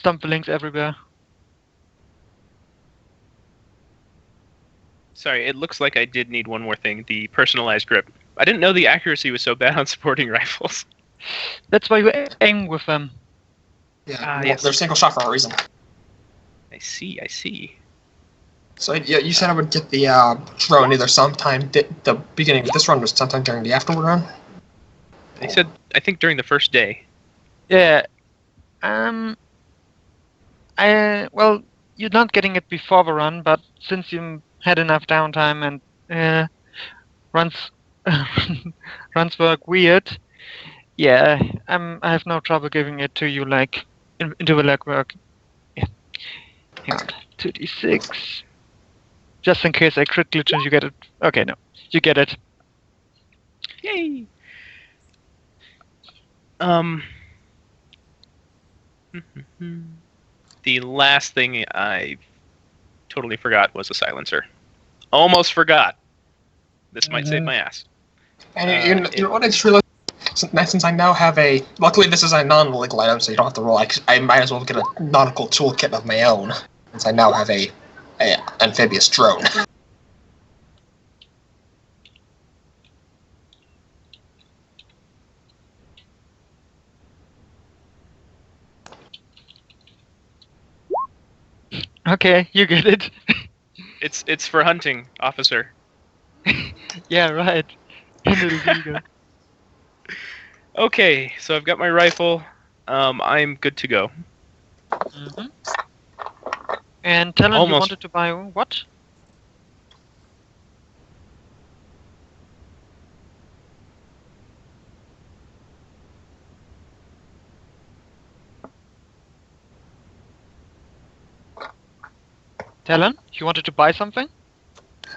stumblings everywhere. Sorry, it looks like I did need one more thing, the personalized grip. I didn't know the accuracy was so bad on sporting rifles. That's why you aim with them. Yeah, Yes. they're single shot for a reason. I see. So yeah, you said I would get the drone either sometime. The beginning of this run was sometime during the afterward run. They said, I think during the first day. Yeah. Well, you're not getting it before the run, but since you had enough downtime and runs runs work weird, yeah, I have no trouble giving it to you like into the legwork. Yeah. Hang on. 2d6. Just in case I crit glitch and you get it. Okay, no. You get it. Yay! The last thing I totally forgot was a silencer. Almost forgot. This might save my ass. And you know what? I just realized since I now have a. Luckily, this is a non-legal item, so you don't have to roll. I might as well get a nautical toolkit of my own, since I now have a amphibious drone. Okay, you get it. It's for hunting, officer. Yeah, right. Illegal. Okay, so I've got my rifle. I'm good to go. Mm-hmm. And Talon, you wanted to buy what? Talon, you wanted to buy something?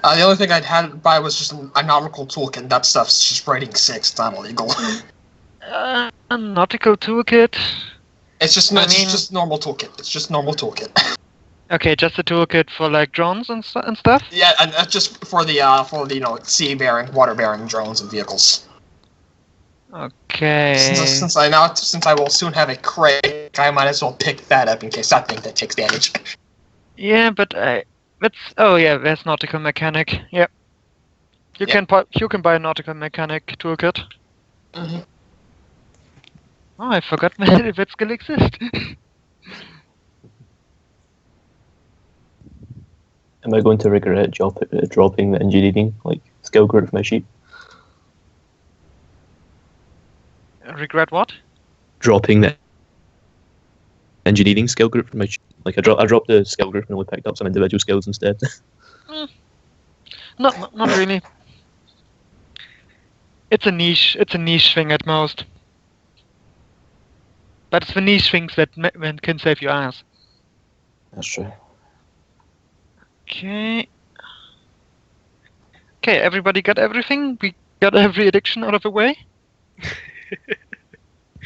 The only thing I'd had to buy was just a nautical toolkit. That stuff's just rating 6. It's not illegal. A nautical toolkit? It's just normal toolkit. It's just normal toolkit. Okay, just a toolkit for like drones and stuff? Yeah, and that's just for the sea-bearing, water-bearing drones and vehicles. Okay. Since I will soon have a crate, I might as well pick that up in case that thing that takes damage. Yeah, but there's nautical mechanic. Yeah. You can buy a nautical mechanic toolkit. Mm-hmm. Oh, I forgot that skill exists. Am I going to regret dropping the engineering skill group from my sheet? Regret what? Dropping the engineering skill group from my sheet. I dropped the skill group and only picked up some individual skills instead. Not really. It's a niche thing at most. But it's the niche things that can save your ass. That's true. Okay, everybody got everything? We got every addiction out of the way?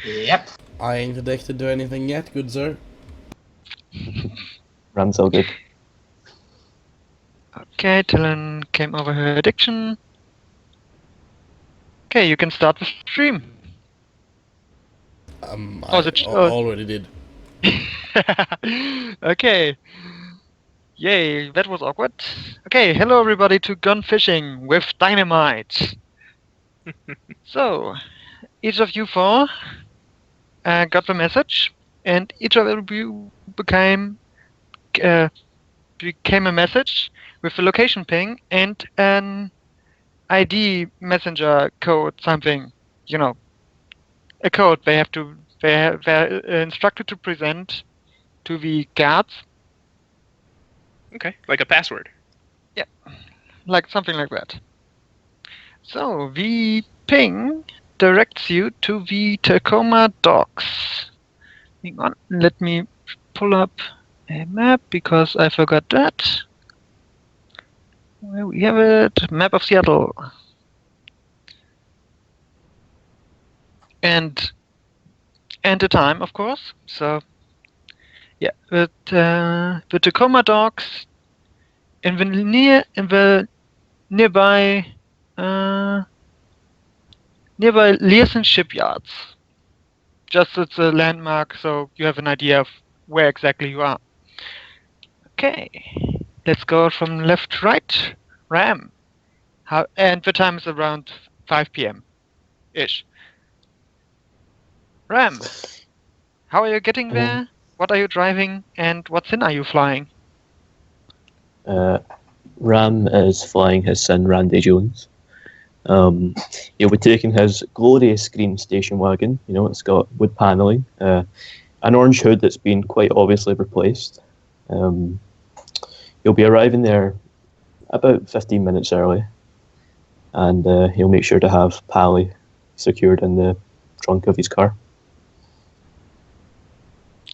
Yep. I ain't addicted to anything yet, good sir. Runs all good. Okay, Talon came over her addiction. Okay, you can start the stream. Already did. Okay. Yay, that was awkward. Okay, hello everybody to Gun Fishing with Dynamite. So, each of you four got the message, and each of you became a message with a location ping and an ID messenger code, something, a code they're instructed to present to the guards. Okay, like a password. Yeah, like something like that. So the ping directs you to the Tacoma docks. Hang on, let me pull up a map because I forgot that. Where we have it, map of Seattle. And the time, of course. So yeah, but the Tacoma docks in the nearby Learson shipyards. Just it's a landmark, so you have an idea of where exactly you are. Okay, let's go from left to right. Ram. And the time is around 5 p.m. ish. Ram, how are you getting there? What are you driving? And what sin are you flying? Ram is flying his son Randy Jones. He'll be taking his glorious green station wagon. It's got wood panelling, an orange hood that's been quite obviously replaced. He'll be arriving there about 15 minutes early, and he'll make sure to have Pally secured in the trunk of his car.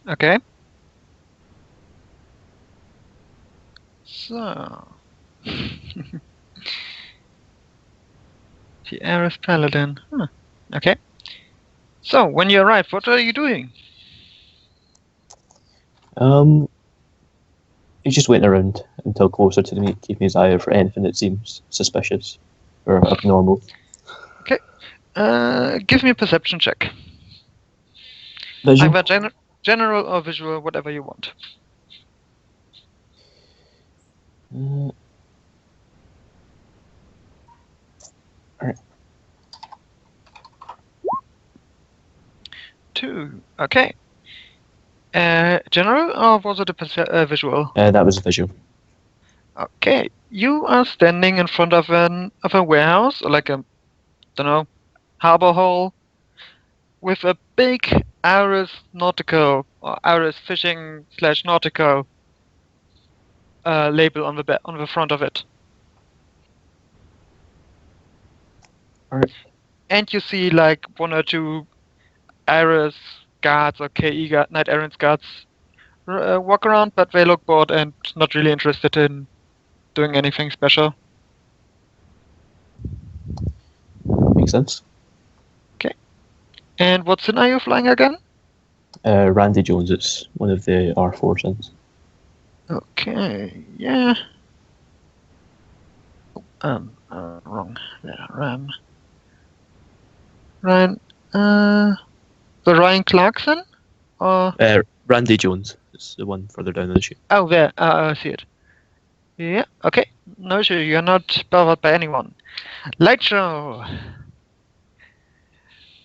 Okay. So. The Ares Paladin. Huh. Okay. So, when you arrive, what are you doing? He's just waiting around until closer to the meet, keeping his eye out for anything that seems suspicious or abnormal. Okay. Give me a perception check. Visual? Either general or visual, whatever you want. Alright. 2. Okay. General, or was it a visual? That was visual. Okay. You are standing in front of a warehouse, or like a, harbor hall, with a big Ares Nautical or Ares Fishing / Nautical label on the front of it. Alright. And you see like 1 or 2 Ares guards or KE Knight Errant guards walk around, but they look bored and not really interested in doing anything special. Makes sense. Okay. And what sin are you flying again? Randy Jones, it's one of the R4 sins. Okay, yeah. Wrong. Yeah, Ram. Ryan, the Ryan Clarkson? Or? Randy Jones is the one further down the chute. Oh, there. I see it. Yeah, okay. No issue, you're not bothered by anyone. Light show!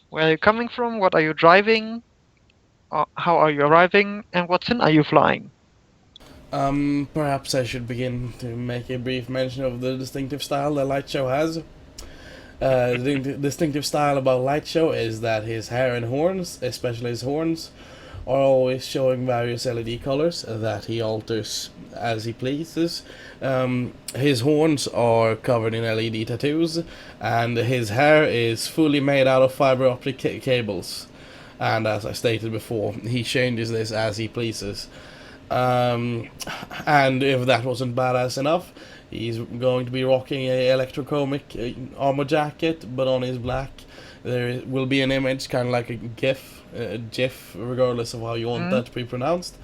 Where are you coming from? What are you driving? Or how are you arriving? And what sin are you flying? Perhaps I should begin to make a brief mention of the distinctive style the Light Show has. The distinctive style about Light Show is that his hair and horns, especially his horns, are always showing various LED colors that he alters as he pleases. His horns are covered in LED tattoos, and his hair is fully made out of fiber optic cables. And as I stated before, he changes this as he pleases. And if that wasn't badass enough, he's going to be rocking a electrochromic armor jacket, but on his black there will be an image, kind of like a GIF, regardless of how you want that to be pronounced,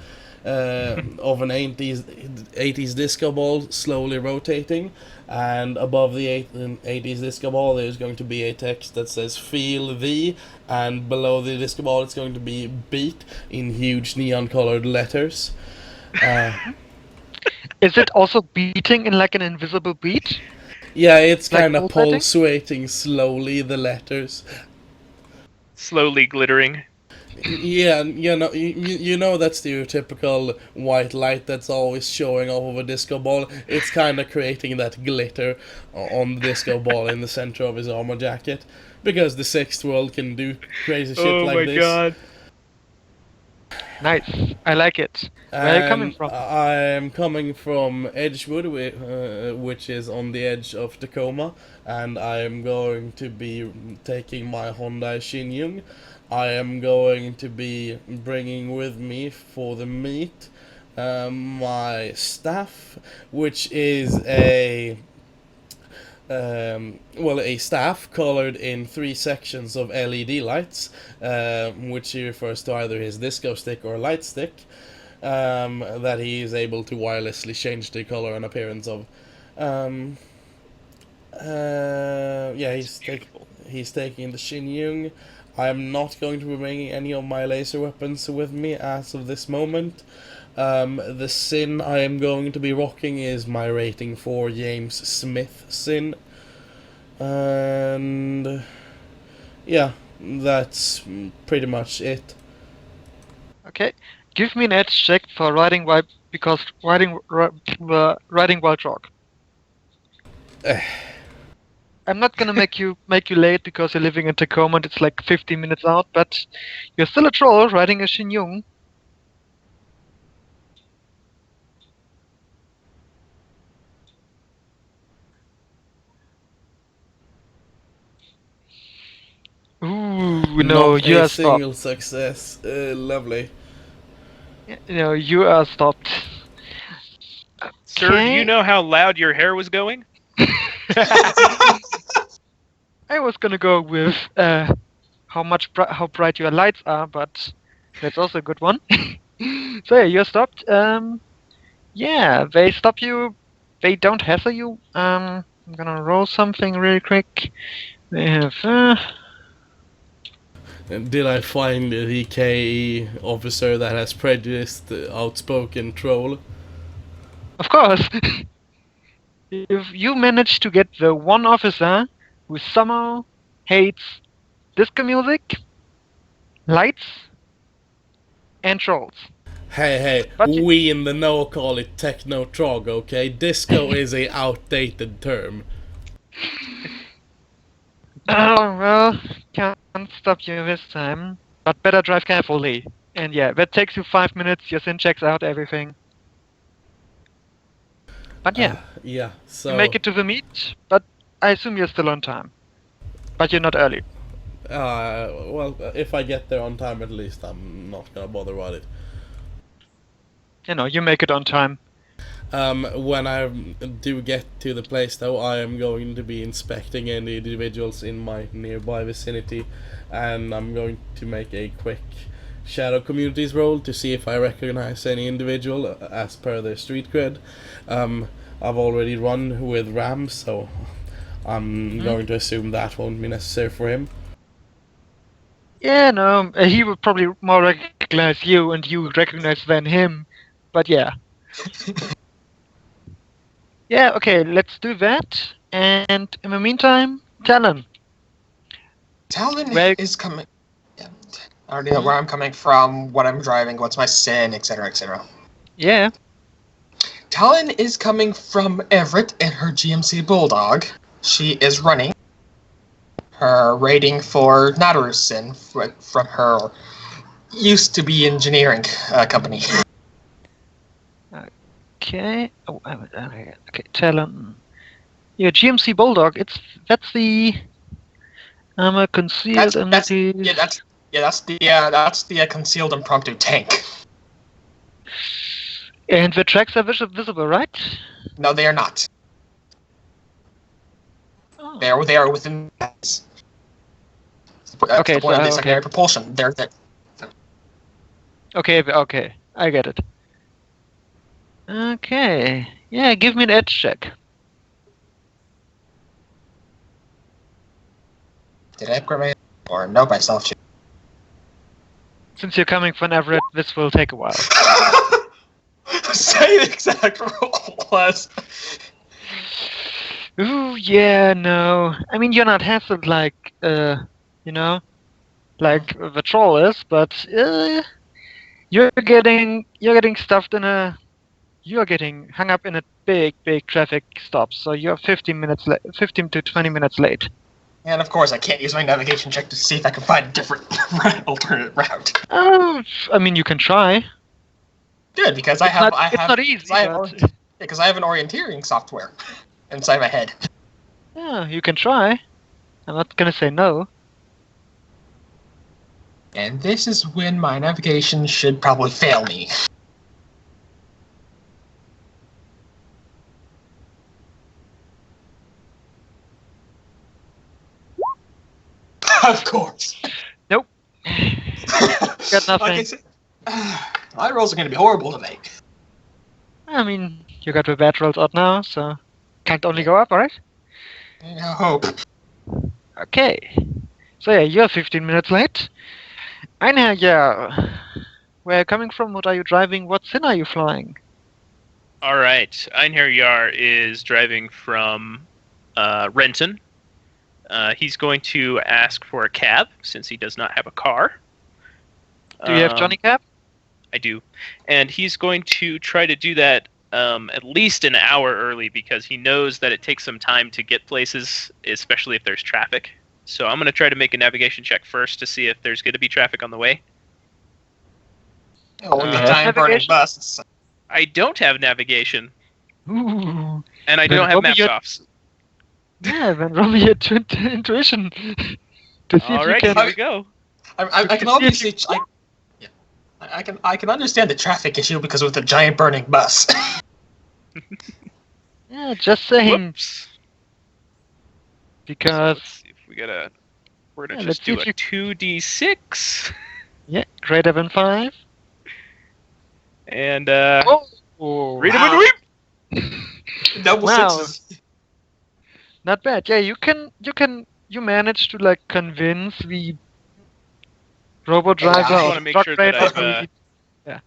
of an 80s disco ball slowly rotating, and above the 80s disco ball there's going to be a text that says "Feel the," and below the disco ball it's going to be "Beat" in huge neon colored letters. Is it also beating in like an invisible beat? Yeah, it's Like kind of pulsating? pulsating slowly, the letters. Slowly glittering. Yeah, you know that stereotypical white light that's always showing off of a disco ball. It's kind of creating that glitter on the disco ball in the center of his armor jacket, because the Sixth World can do crazy shit like this. God. Nice. I like it. Where are you coming from? I'm coming from Edgewood, which is on the edge of Tacoma, and I am going to be taking my Hyundai Shinyung. I am going to be bringing with me for the meet my staff, which is a staff colored in 3 sections of LED lights, which he refers to either his disco stick or light stick, that he is able to wirelessly change the color and appearance of. He's taking the Shinyung. I am not going to be bringing any of my laser weapons with me as of this moment. The sin I am going to be rocking is my rating 4 James Smith sin. And yeah, that's pretty much it. Okay. Give me an edge check for riding while drunk. I'm not gonna make you late because you're living in Tacoma and it's like 15 minutes out, but you're still a troll riding a Shinyung. Ooh, no, Not you a are stopped. single success. Lovely. No, you are stopped. Sir, do Okay. you know how loud your hair was going? I was gonna go with how bright your lights are, but that's also a good one. So yeah, you're stopped. Yeah, they stop you. They don't hassle you. I'm gonna roll something really quick. They have. Did I find the KE officer that has prejudiced, outspoken troll? Of course. If you manage to get the one officer who somehow hates disco music, lights, and trolls. Hey, But you- we in the know call it techno trog, okay? Disco is a outdated term. Oh, well, can't stop you this time. But better drive carefully. And yeah, that takes you 5 minutes, your sin checks out everything. But yeah, Yeah, so... you make it to the meet, but I assume you're still on time. But you're not early. well, if I get there on time at least, I'm not gonna bother about it. You know, you make it on time. When I do get to the place, though, I am going to be inspecting any individuals in my nearby vicinity, and I'm going to make a quick Shadow Communities roll to see if I recognize any individual as per their street cred. I've already run with Ram, so I'm going to assume that won't be necessary for him. Yeah, no, he would probably more recognize you, and you would recognize than him. But yeah. Yeah, okay, let's do that. And in the meantime, Talon. Talon Where- is coming. Yeah. I already know where I'm coming from, what I'm driving, what's my sin, etc., etc. Yeah. Talon is coming from Everett in her GMC Bulldog. She is running her rating for Natter's sin from her used to be engineering company. Okay. Oh, okay, Talon. Yeah, GMC Bulldog. That's the concealed entities. That's the concealed impromptu tank. And the tracks are visible, right? No, they are not. Oh. They are within. That's Okay, the point of the so, secondary okay. propulsion. They're there. Okay, I get it. Okay. Yeah, give me an edge check. Did I upgrade my or nope? I still have to. Since you're coming from Everett, this will take a while. Same exact roll as. Ooh, yeah, no. I mean, you're not hassled like, like the troll is, but you're getting hung up in a big traffic stop. So you're 15 to 20 minutes late. And of course, I can't use my navigation check to see if I can find a different alternate route. Oh, I mean, you can try. Good, because It's not easy, but because I have an orienteering software inside my head. yeah, you can try. I'm not gonna say no. And this is when my navigation should probably fail me. Of course. Nope. Got nothing. Like I said, my rolls are going to be horrible today. I mean, you got the bad rolls out now, so can't only go up, alright? I hope. Okay. So yeah, you're 15 minutes late. I know, yeah. Where are you coming from? What are you driving? What sin are you flying? All right. Einherjar Yar is driving from Renton. He's going to ask for a cab since he does not have a car. Do you have Johnny Cab? I do. And he's going to try to do that at least an hour early because he knows that it takes some time to get places, especially if there's traffic. So I'm going to try to make a navigation check first to see if there's going to be traffic on the way. Oh, with the Uh, giant burning navigation? bus. I don't have navigation, Ooh. and I Then don't have roll me maps your- offs. Yeah, then roll me your intuition to see All if right, you here can. we go. I can obviously. I can understand the traffic issue because of the giant burning bus. Yeah, just saying. Whoops. Because Let's see if we got a. We're gonna Yeah, just let's do see a if 2d6, yeah, greater than 5. and Oh, read 'em Wow. and weep. Double Wow. sixes. not bad. Yeah, you managed to like convince the robo driver just or wanna make truck sure that driver. I've,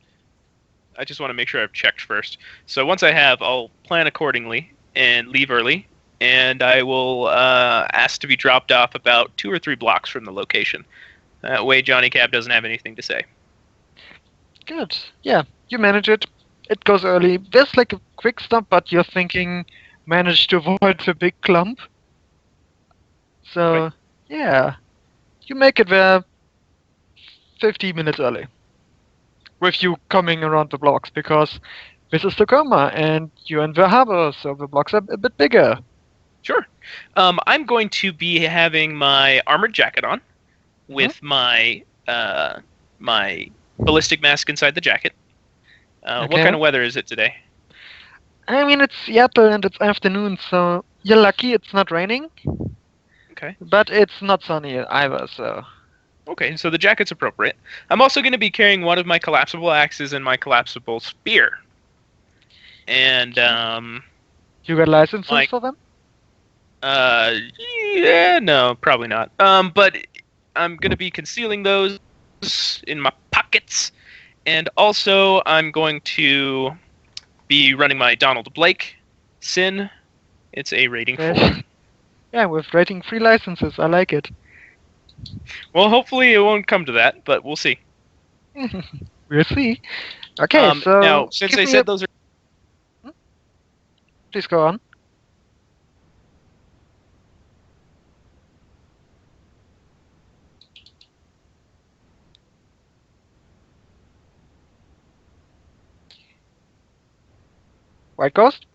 I just want to make sure I've checked first. So once I have, I'll plan accordingly and leave early, and I will ask to be dropped off about 2 or 3 blocks from the location. That way, Johnny Cab doesn't have anything to say. Good. Yeah, you manage it. It goes early. There's like a quick stop, but you're thinking manage to avoid the big clump. So Right. yeah, you make it there 15 minutes early. With you coming around the blocks because this is Tacoma and you're in the harbor, so the blocks are a bit bigger. Sure. I'm going to be having my armored jacket on with my my ballistic mask inside the jacket. What Okay. kind of weather is it today? I mean, it's Seattle and it's afternoon, so you're lucky it's not raining, Okay. but it's not sunny either, so. Okay, so the jacket's appropriate. I'm also going to be carrying one of my collapsible axes and my collapsible spear. And, You got licenses Like- for them? yeah, no, probably not. But I'm going to be concealing those in my pockets. And also, I'm going to be running my Donald Blake Sin. It's a rating 4. Okay. Yeah, with rating 3 licenses, I like it. Well, hopefully it won't come to that, but we'll see. We'll see. Okay, so now, since give I me said those are please go on. White Ghost?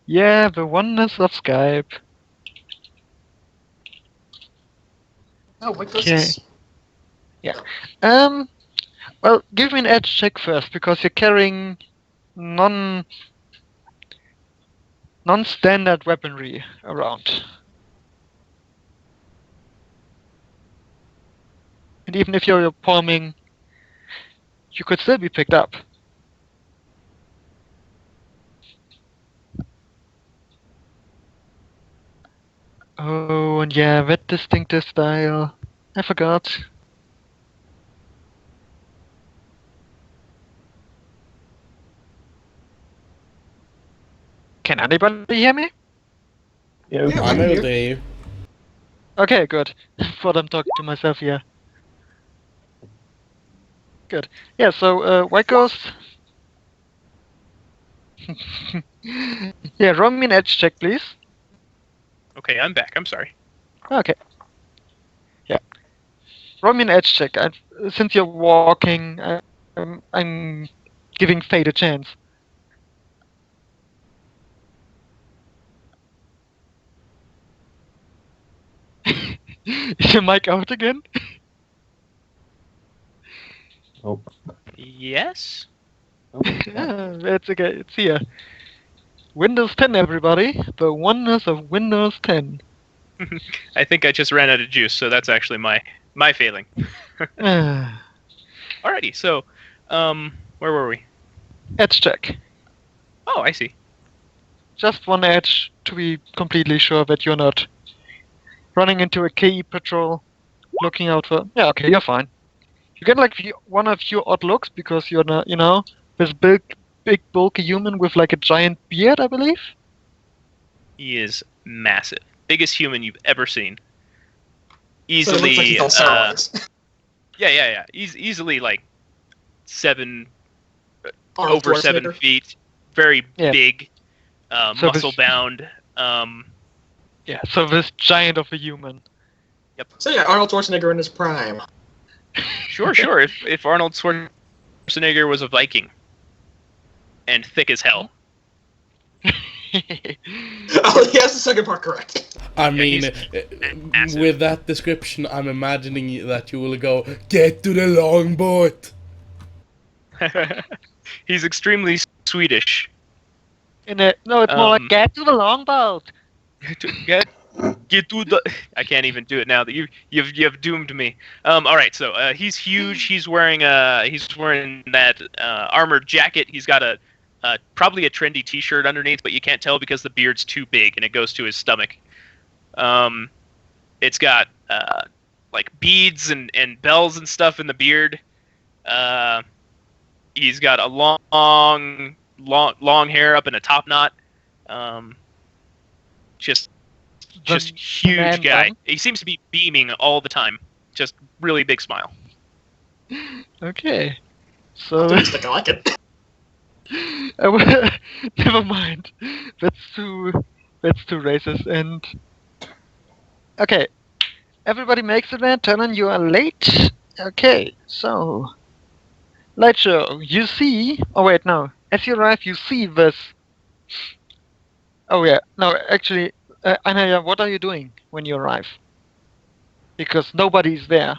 Yeah, the oneness of Skype. No, what goes Okay. this? Well, give me an edge check first, because you're carrying non-standard weaponry around. And even if you're palming, you could still be picked up. Oh, and yeah, that distinctive style. I forgot. Can anybody hear me? Yeah, Yeah, I'm I'm able here. to hear you. Okay, good. Thought I'm talking to myself here. Good. Yeah, so, White Ghost. Yeah, roll me an edge check, please. Okay, I'm back. I'm sorry. Okay. Yeah. Roll me an edge check. Since you're walking, I'm giving fate a chance. Is your mic out again? Oh, Yes? Yeah, it's okay. It's here. Windows 10, everybody. The oneness of Windows 10. I think I just ran out of juice, so that's actually my My failing. Uh, Alrighty, so, where were we? edge check. Oh, I see. Just one edge to be completely sure that you're not running into a KE patrol, looking out for. Yeah, okay, you're fine. You get like one of your odd looks because you're not, this big bulky human with like a giant beard, I believe. He is massive. Biggest human you've ever seen. So it looks like Easily, he's on steroids. yeah. He's easily like Arnold over 7 Schwarzenegger. feet. Very Yeah. big, So this- muscle bound. Yeah, so this giant of a human. So yeah, Arnold Schwarzenegger in his prime. Sure. If Arnold Schwarzenegger was a Viking and thick as hell. Oh, he has the second part correct. I mean, massive. with that description, I'm imagining that you will go, get to the longboat. He's extremely Swedish. No, it's more like get to the longboat. Get to the. I can't even do it now that you've doomed me. All right, so he's huge. He's wearing that armored jacket. He's got probably a trendy T-shirt underneath, but you can't tell because the beard's too big and it goes to his stomach. It's got like beads and bells and stuff in the beard. He's got a long hair up in a top knot. Just huge man guy. bun. He seems to be beaming all the time. Just really big smile. Okay. So Optimistic, I like it. never mind. That's too racist. And okay, everybody makes it, man. Turn, you are late. Okay, so light show. You see? Oh wait, no. As you arrive, you see this. Oh yeah, no. Actually, Anaya, what are you doing when you arrive? Because nobody's there.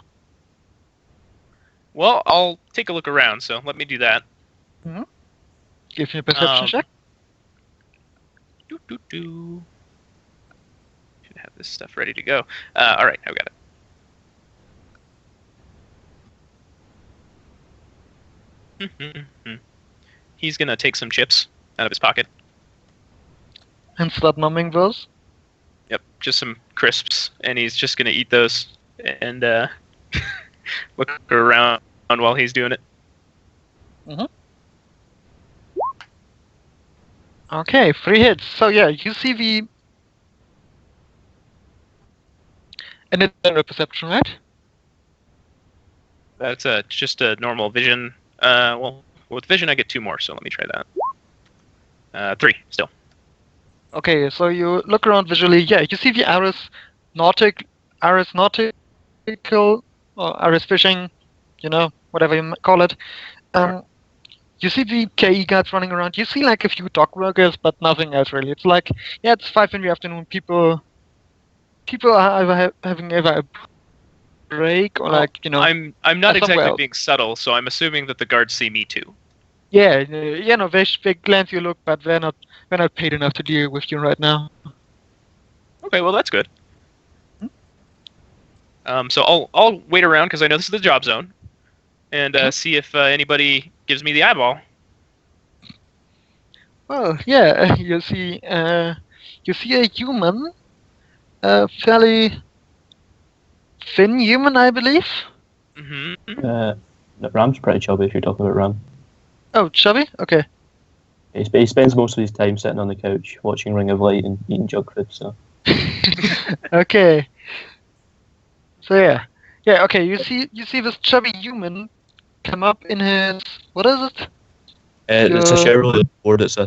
Well, I'll take a look around. So let me do that. Give me a perception check. Should have this stuff ready to go. All right, I've got it. He's gonna take some chips out of his pocket. And start numbing those. Yep, just some crisps, and he's just gonna eat those and look around while he's doing it. Okay, 3 hits. So yeah, you see the. And it's a perception, right? That's just a normal vision. Well, with vision I get 2 more, so let me try that. 3 still. Okay, so you look around visually. Yeah, you see the nautical, or Aris fishing, whatever you call it. You see the KE guards running around. You see like a few dock workers, but nothing else really. It's like, yeah, it's 5 in the afternoon. People are either having a break or I'm not exactly else. being subtle, so I'm assuming that the guards see me too. Yeah, they glance you look, but they're not paid enough to deal with you right now. Okay, well that's good. So I'll wait around because I know this is the job zone, and see if anybody gives me the eyeball. Well, yeah, you see a human, fairly thin human, I believe. Mm-hmm. Ram's pretty chubby if you're talking about Ram. Oh, chubby? Okay. He spends most of his time sitting on the couch watching Ring of Light and eating junk food. So Okay. So yeah. Okay. You see this chubby human come up in his, what is it? it's a Chevrolet Ford. It's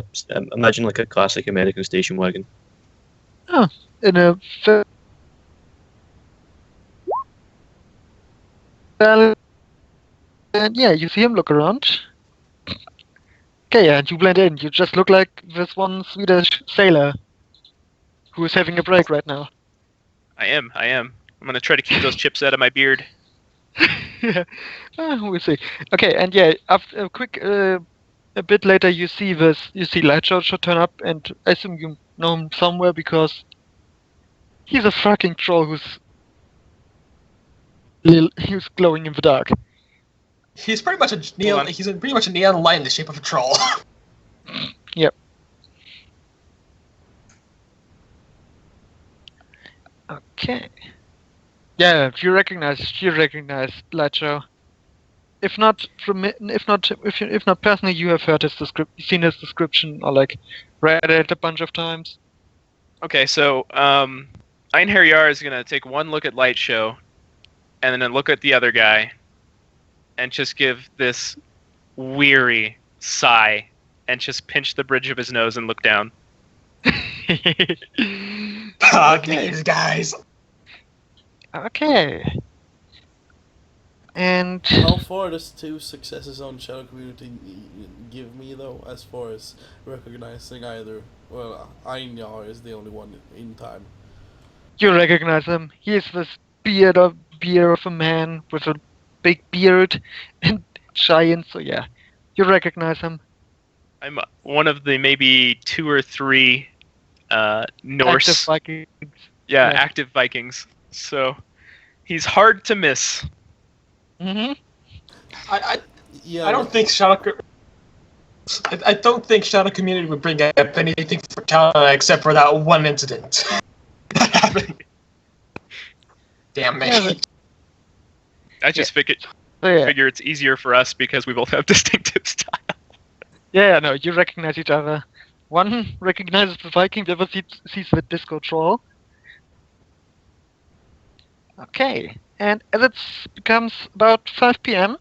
imagine like a classic American station wagon. Oh, in a. And yeah, you see him look around. Okay, yeah, you blend in. You just look like this one Swedish sailor who is having a break right now. I am. I'm gonna try to keep those chips out of my beard. Yeah, we'll see. Okay, and yeah, after a bit later, you see Lightshow turn up, and I assume you know him somewhere because he's a fucking troll who's He was glowing in the dark. He's pretty much a Hold on. he's pretty much a neon light in the shape of a troll. Yep. Okay. Yeah, you recognize Light Show. If not personally, you have heard his seen his description, or like read it a bunch of times. Okay, so Einherjar Yar is gonna take one look at Light Show, and then look at the other guy, and just give this weary sigh, and just pinch the bridge of his nose and look down. God, Okay. these guys. Okay. And How far does 2 successes on Shadow Community give me, though, as far as recognizing either? Well, Einjar is the only one in time. you recognize him. He is this beard of a man with a big beard and giant. So yeah, you recognize him. I'm one of the maybe 2 or 3 Norse, Active Vikings. yeah, yeah. active Vikings. So he's hard to miss. Mm-hmm. I Yeah, don't think Shadow. I don't think Shadow Community would bring up anything for China except for that one incident. That happened. Damn me. Yeah, I just So yeah, figure it's easier for us because we both have distinctive style. no, you recognize each other. One recognizes the Viking, the other sees the disco troll. Okay, and as it becomes about 5 p.m.,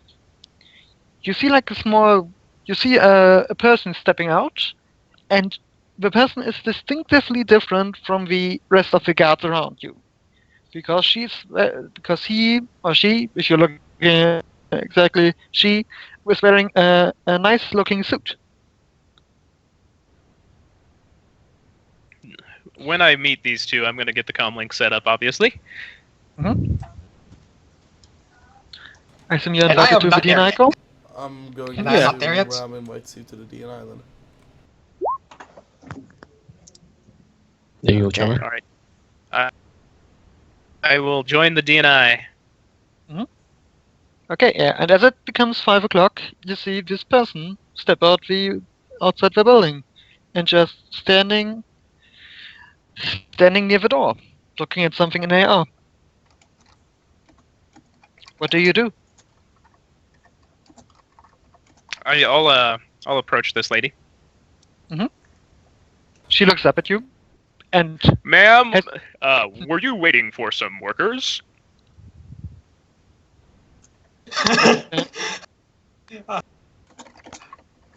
you see like a person stepping out, and the person is distinctively different from the rest of the guards around you, because because he or she, if you're looking exactly, she was wearing a nice-looking suit. When I meet these two, I'm going to get the comlink set up, obviously. I assume you're And I invited am to the not there DNI yet. call? I'm going And to I'm not there yet. Ram invites you to the DN Island. There you go, Chandler. All right. I will join the DNI. Okay, yeah, and as it becomes 5 o'clock, you see this person step outside the building, and just standing near the door, looking at something in AR. What do you do? I'll approach this lady. She looks up at you, and Ma'am, were you waiting for some workers?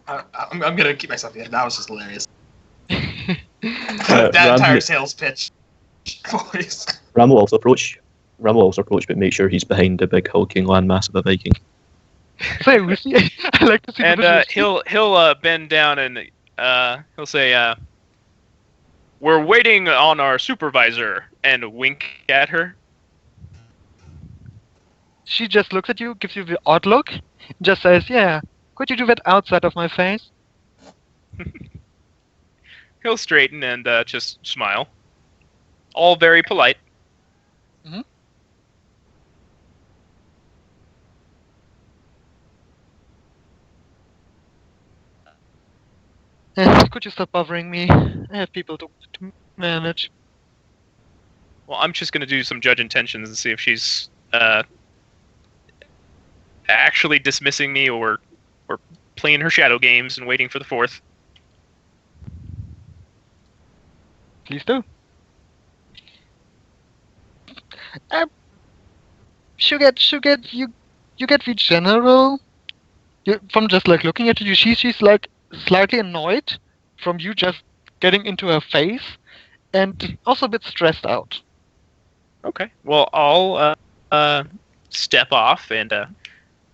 I'm gonna keep myself in. That was just hilarious. Ram, That entire sales pitch. Boys. Ram will also approach, but make sure he's behind the big hulking landmass of a Viking. so we see. I like to see. And the visuals. he'll bend down and he'll say, "We're waiting on our supervisor," and wink at her. She just looks at you, gives you the odd look, just says, "Yeah, could you do that outside of my face?" He'll straighten and just smile. All very polite. Could you stop bothering me? I have people to manage. Well, I'm just going to do some judge intentions and see if she's actually dismissing me or playing her shadow games and waiting for the fourth. Please do. You get the general. From just like looking at you, she's like slightly annoyed from you just getting into her face, and also a bit stressed out. Okay. Well, I'll step off and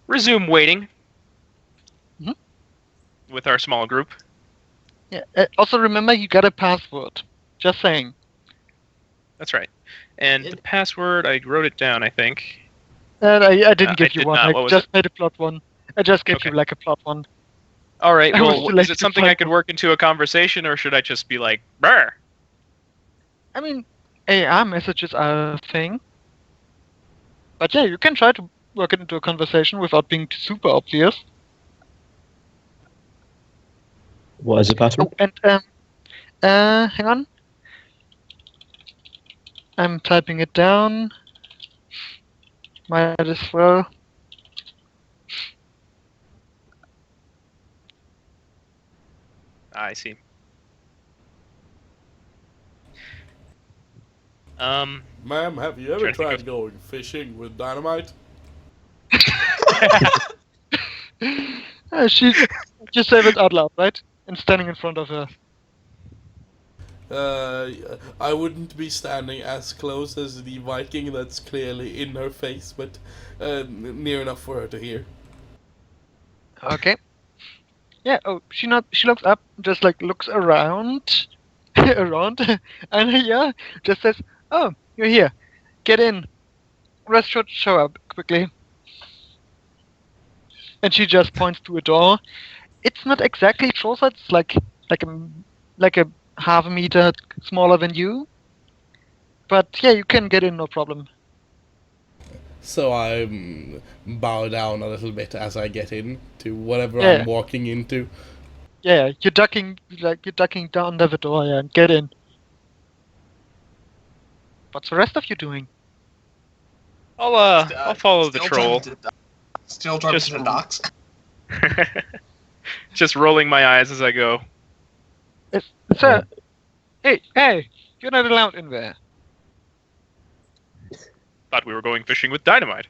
resume waiting with our small group. Yeah. Also, remember you got a password. Just saying. That's right. And the password, I wrote it down, I think. And I didn't give I you did one. not. What I was just it? made a plot one. I just gave Okay. you like a plot one. All right. I was Well, too is late it to something find I could work into a conversation, or should I just be like, "Brr"? I mean, AR messages are a thing. But yeah, you can try to work it into a conversation without being super obvious. What is the password? Oh, and hang on. I'm typing it down. Might as well. I see. Ma'am, have you ever Trying to think tried going fishing with Dynamite? She just said it out loud, right? And standing in front of her. I wouldn't be standing as close as the Viking that's clearly in her face, but near enough for her to hear. Okay. Yeah. Oh, she looks up, just like looks around, around, and yeah, just says, "Oh, you're here. Get in. Rest should show up quickly." And she just points to a door. It's not exactly closer. It's like a like a half a meter smaller than you. But yeah, you can get in, no problem. So I bow down a little bit as I get in to whatever Yeah. I'm walking into. Yeah, you're ducking down under the door, yeah, and get in. What's the rest of you doing? I'll follow the troll. Still driving Just- to the docks. Just rolling my eyes as I go. Sir, hey, you're not allowed in there. Thought we were going fishing with Dynamite.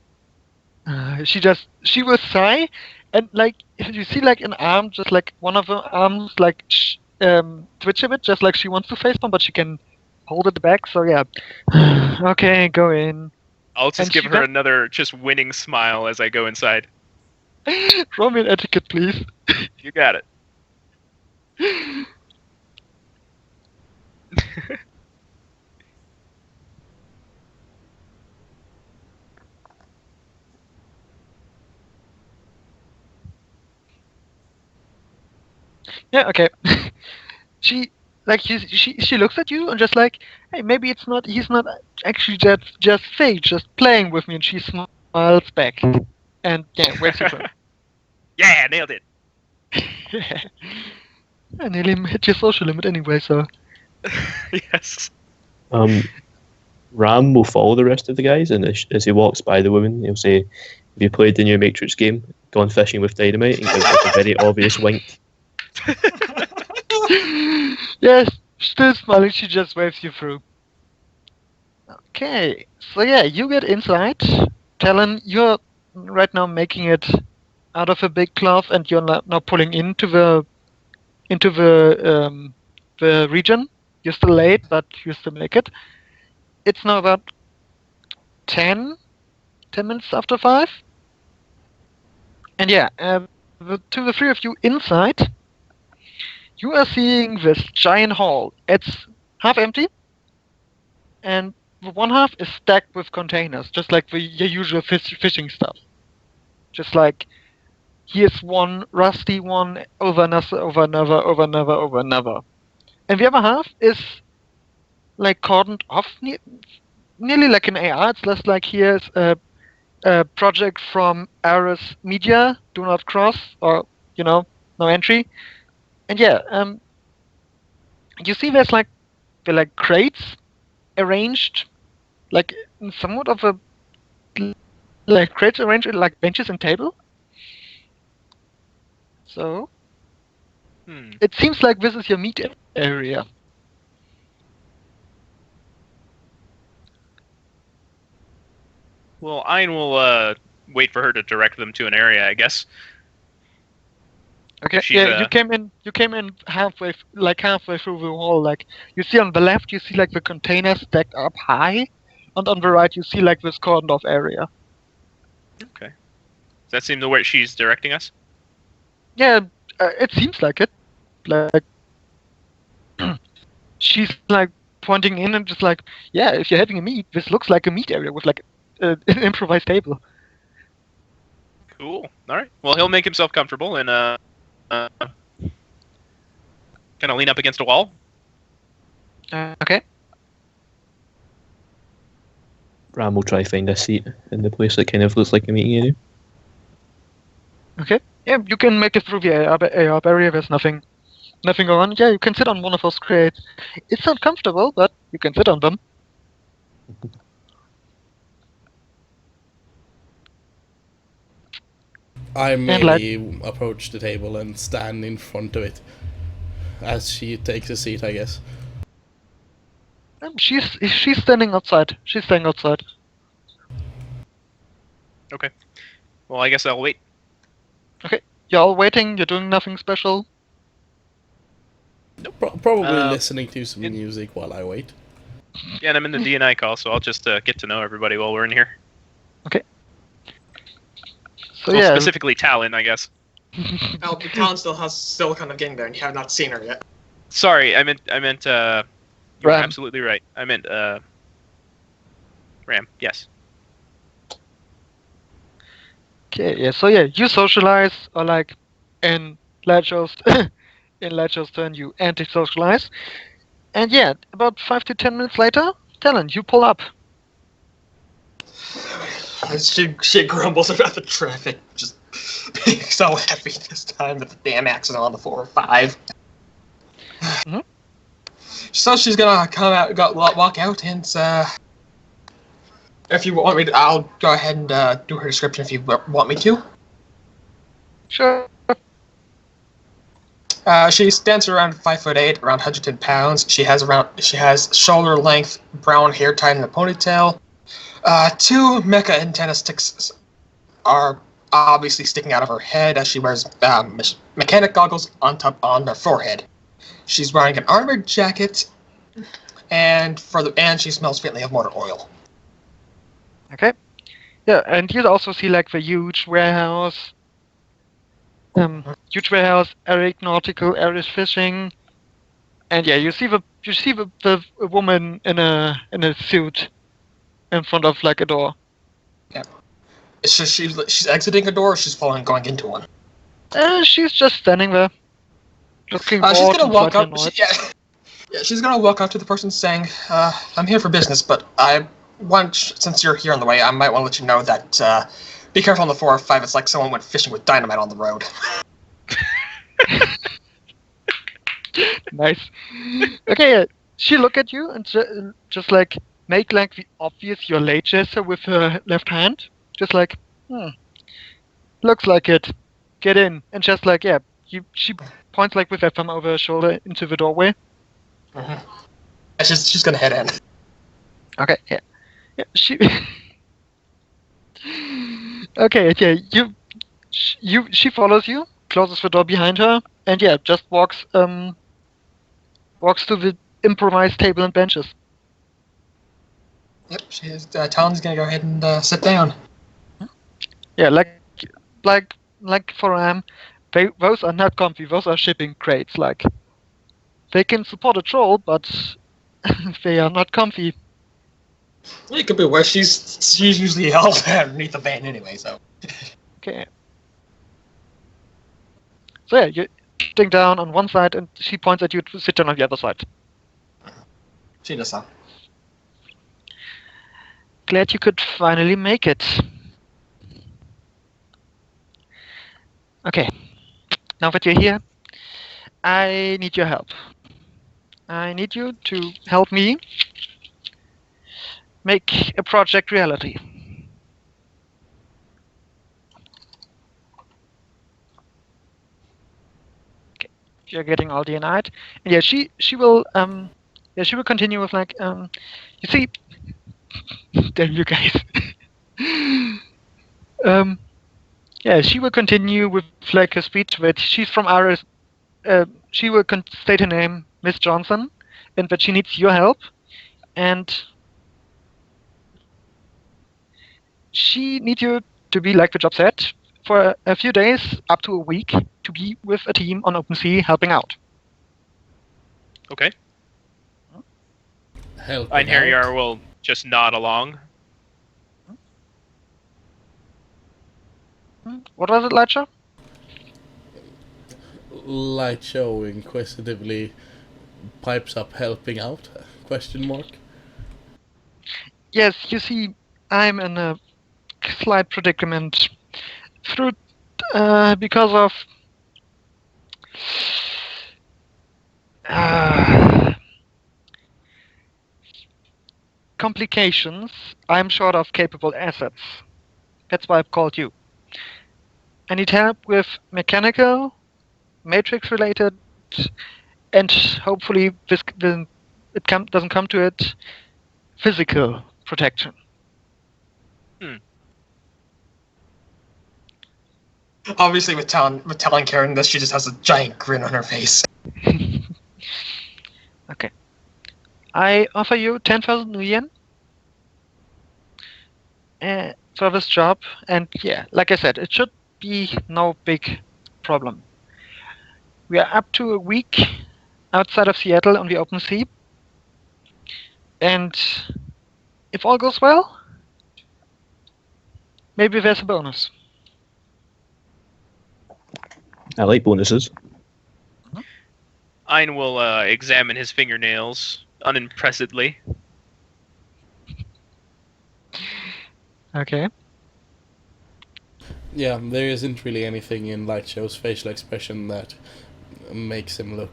She will sigh, and like you see, like an arm, just like one of her arms, like twitch a bit, just like she wants to facepalm, but she can hold it back. So yeah, okay, go in. I'll just And give she her does- another just winning smile as I go inside. Roll me an etiquette, please. You got it. Yeah, okay. She like she looks at you and just like, hey, maybe he's not actually just fake, just playing with me, and she smiles back, and yeah, waves you through. Yeah, nailed it. I nearly hit your social limit anyway, so Yes. Ram will follow the rest of the guys, and as he walks by the woman, he'll say, "Have you played the new Matrix game, Gone Fishing with Dynamite?" and gives like a very obvious wink. yes, still smiling, she just waves you through. Okay, so yeah, you get inside. Talon, you're right now making it out of a big cloth, and you're now pulling into the region. You're still late, but you still make it. It's now about 10 minutes after 5. And yeah, to the three of you inside, you are seeing this giant hall. It's half empty, and the one half is stacked with containers, just like your usual fishing stuff. Just like, here's one rusty one, over another, over another, over another, over another. And the other half is like cordoned off, nearly like an AR. It's less like, here's a project from Ares Media, do not cross, or, no entry. And yeah, you see there's like crates arranged like in somewhat of a like crates arranged like benches and table. So it seems like this is your meet area. Well, Ein will wait for her to direct them to an area, I guess. Okay. She's, Yeah, you came in halfway through the hall. Like, you see on the left, you see like the containers stacked up high, and on the right you see like this cordoned off area. Okay. Does that seem the way she's directing us? Yeah, it seems like it. Like, she's like pointing in and just like, yeah, if you're having a meet, this looks like a meet area with like an improvised table. Cool. All right. Well, he'll make himself comfortable and kind of lean up against a wall. Okay. Ram will try to find a seat in the place that kind of looks like a meeting area. Okay. Yeah, you can make it through the AR barrier. There's nothing going on. Yeah, you can sit on one of those crates. It's not comfortable, but you can sit on them. I maybe approach the table and stand in front of it as she takes a seat, I guess. She's standing outside. She's staying outside. Okay. Well, I guess I'll wait. Okay. You're all waiting. You're doing nothing special. Probably listening to some music while I wait. Yeah, and I'm in the DNI call, so I'll just get to know everybody while we're in here. Okay. So well, yeah. Specifically Talon, I guess. Talon still kind of getting there, and you have not seen her yet. Sorry, I meant. You're Ram. absolutely right. I meant Ram. Yes. Okay. Yeah. So yeah, you socialize, or like in Ledger's in Ledger's turn, you anti-socialize, and yeah, about 5 to 10 minutes later, Talon, you pull up. She grumbles about the traffic just being so heavy this time with the damn accident on the 405. Mm-hmm. So she's gonna come out, walk out, and if you want me to, I'll go ahead and do her description if you want me to. Sure. She stands around 5'8", around 110 pounds. She has shoulder length brown hair tied in a ponytail. 2 mecha antenna sticks are obviously sticking out of her head as she wears mechanic goggles on her forehead. She's wearing an armored jacket, and she smells faintly of motor oil. Okay. Yeah, and you also see like the huge warehouse. Eric Nautical, Eric Fishing, and yeah, you see the woman in a suit in front of like a door. Yeah. She's exiting a door, or she's going into one. She's just standing there, looking bored. She's gonna walk up. Annoyed. She's gonna walk up to the person saying, "I'm here for business, but since you're here on the way, I might want to let you know that be careful on the 405. It's like someone went fishing with dynamite on the road." Nice. Okay, she look at you and just like make like the obvious your late gesture with her left hand, just like, looks like it. Get in, and just like she points like with her thumb over her shoulder into the doorway. Mm-hmm. She's gonna head in. Okay, yeah. She. Okay, yeah. She follows you, closes the door behind her, and yeah, just walks to the improvised table and benches. Yep, Talon's gonna go ahead and sit down. Yeah, like for Ram, those are not comfy. Those are shipping crates. Like, they can support a troll, but they are not comfy. It could be worse. She's usually held underneath the van anyway, so. Okay. So yeah, you're sitting down on one side, and she points at you to sit down on the other side. She does so. Glad you could finally make it. Okay. Now that you're here, I need your help. I need you to help me make a project reality. Okay. You're getting all DNI'd. And yeah, she will continue with like you see. Damn you guys. Yeah, she will continue with like her speech that she's from Iris. She will state her name, Miss Johnson, and that she needs your help, and she needs you to be, like the job said, for a few days, up to a week, to be with a team on open sea helping out. Okay. Helping Einherjar will just nod along. What was it, Ledger? Light Show inquisitively pipes up helping out? Question mark. Yes, you see I'm in a slight predicament through because of complications. I'm short of capable assets. That's why I've called you. I need help with mechanical, matrix-related, and hopefully this doesn't come to it, physical protection. Obviously, with telling Karen this, she just has a giant grin on her face. Okay. I offer you 10,000 yen for this job, and yeah, like I said, it should be no big problem. We are up to a week outside of Seattle on the open sea, and if all goes well, maybe there's a bonus. I like bonuses. Ein will examine his fingernails unimpressedly. Okay. Yeah, there isn't really anything in Light Show's facial expression that makes him look.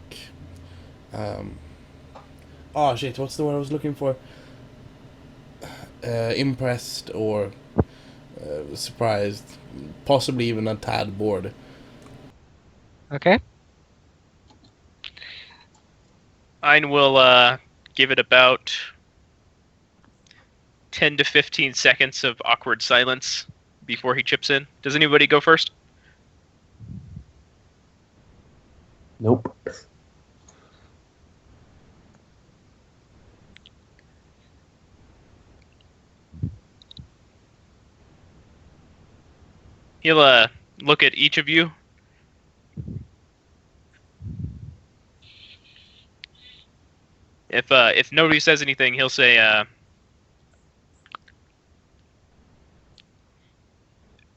Oh shit! What's the word I was looking for? Impressed or surprised, possibly even a tad bored. Okay. Ein will give it about 10 to 15 seconds of awkward silence before he chips in. Does anybody go first? Nope. He'll look at each of you. If nobody says anything, he'll say,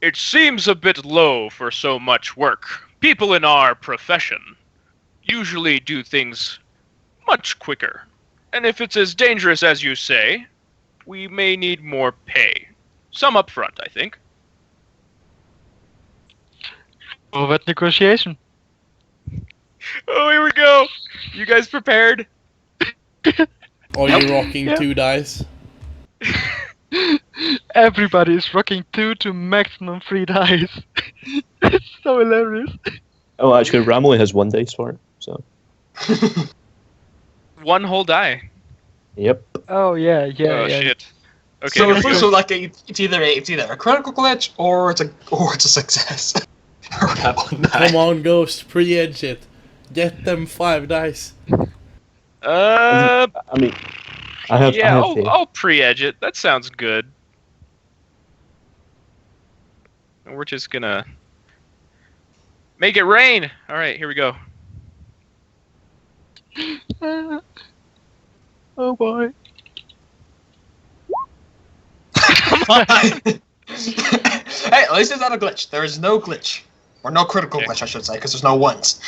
"It seems a bit low for so much work. People in our profession usually do things much quicker. And if it's as dangerous as you say, we may need more pay. Some up front, I think." Oh, that negotiation. Oh, here we go. You guys prepared? Are you rocking Yeah. 2 dice? Everybody is rocking 2 to maximum 3 dice. It's so hilarious. Oh, actually, Ram only has 1 dice for it. So. One whole die. Yep. Oh yeah. Oh shit. Okay. So here we it's go. also like it's either a critical glitch or it's a success. Come on, Ghost, pre-edge it. Get them 5 dice. Uh, I mean, I have. yeah, I have faith. I'll pre-edge it. That sounds good. And we're just gonna make it rain. All right, here we go. Oh boy. Come on. Hey, at least it's not a glitch. There is no glitch. Or no critical Okay. glitch, I should say, because there's no ones.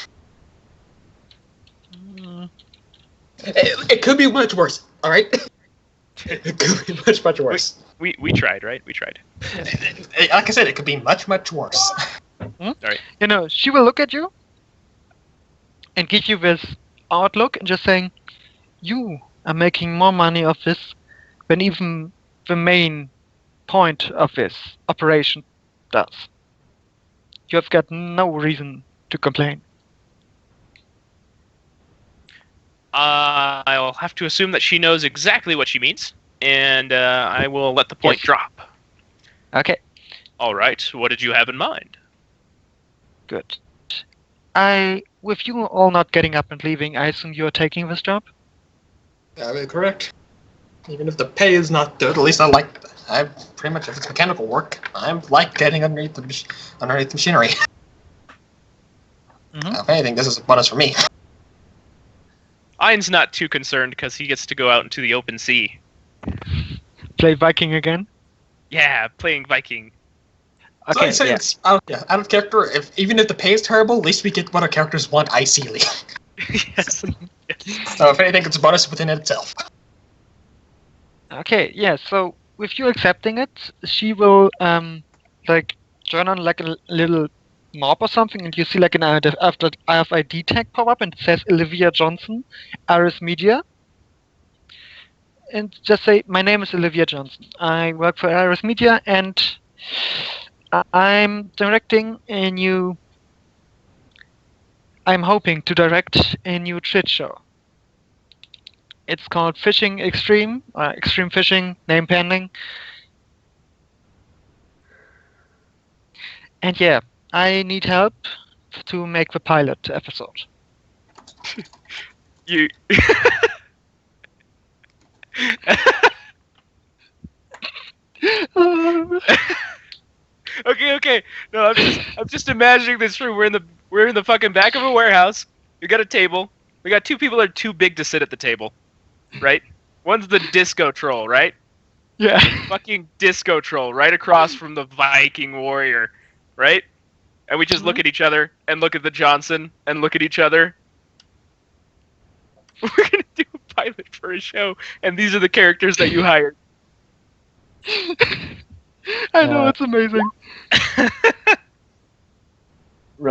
It could be much worse, alright? It could be much worse. We tried, right? We tried. Like I said, it could be much worse. You know, she will look at you and give you this odd look and just saying, "You are making more money of this than even the main point of this operation does. You have got no reason to complain." I'll have to assume that she knows exactly what she means, and I will let the point Yes. drop. Okay, All right, what did you have in mind? good. With you all not getting up and leaving, I assume you're taking this job? Correct. Even if the pay is not good, at least I pretty much, if it's mechanical work, I like getting underneath the machinery. Mhm. If anything, this is a bonus for me. Ein's not too concerned because he gets to go out into the open sea. Play Viking again? Yeah, playing Viking. So I'd say it's out of character. Even if the pay is terrible, at least we get what our characters want ideally. Yes. So if anything, it's a bonus within itself. Okay, yeah, so with you accepting it, she will like turn on like a little knob or something, and you see like an RFID tag pop up, and it says Olivia Johnson, Aris Media. And just say, my name is Olivia Johnson. I work for Aris Media, and I'm hoping to direct a new Twitch show. It's called Fishing Extreme, Extreme Fishing, name pending. And yeah, I need help to make the pilot episode. You. Okay. No, I'm just imagining this room. We're in the fucking back of a warehouse. We got a table. We got two people that are too big to sit at the table, right? One's the disco troll, right? Yeah. Fucking disco troll, right across from the Viking warrior, right? And we just look at each other and look at the Johnson and look at each other. We're gonna do a pilot for a show, and these are the characters that you hired. I know, it's amazing.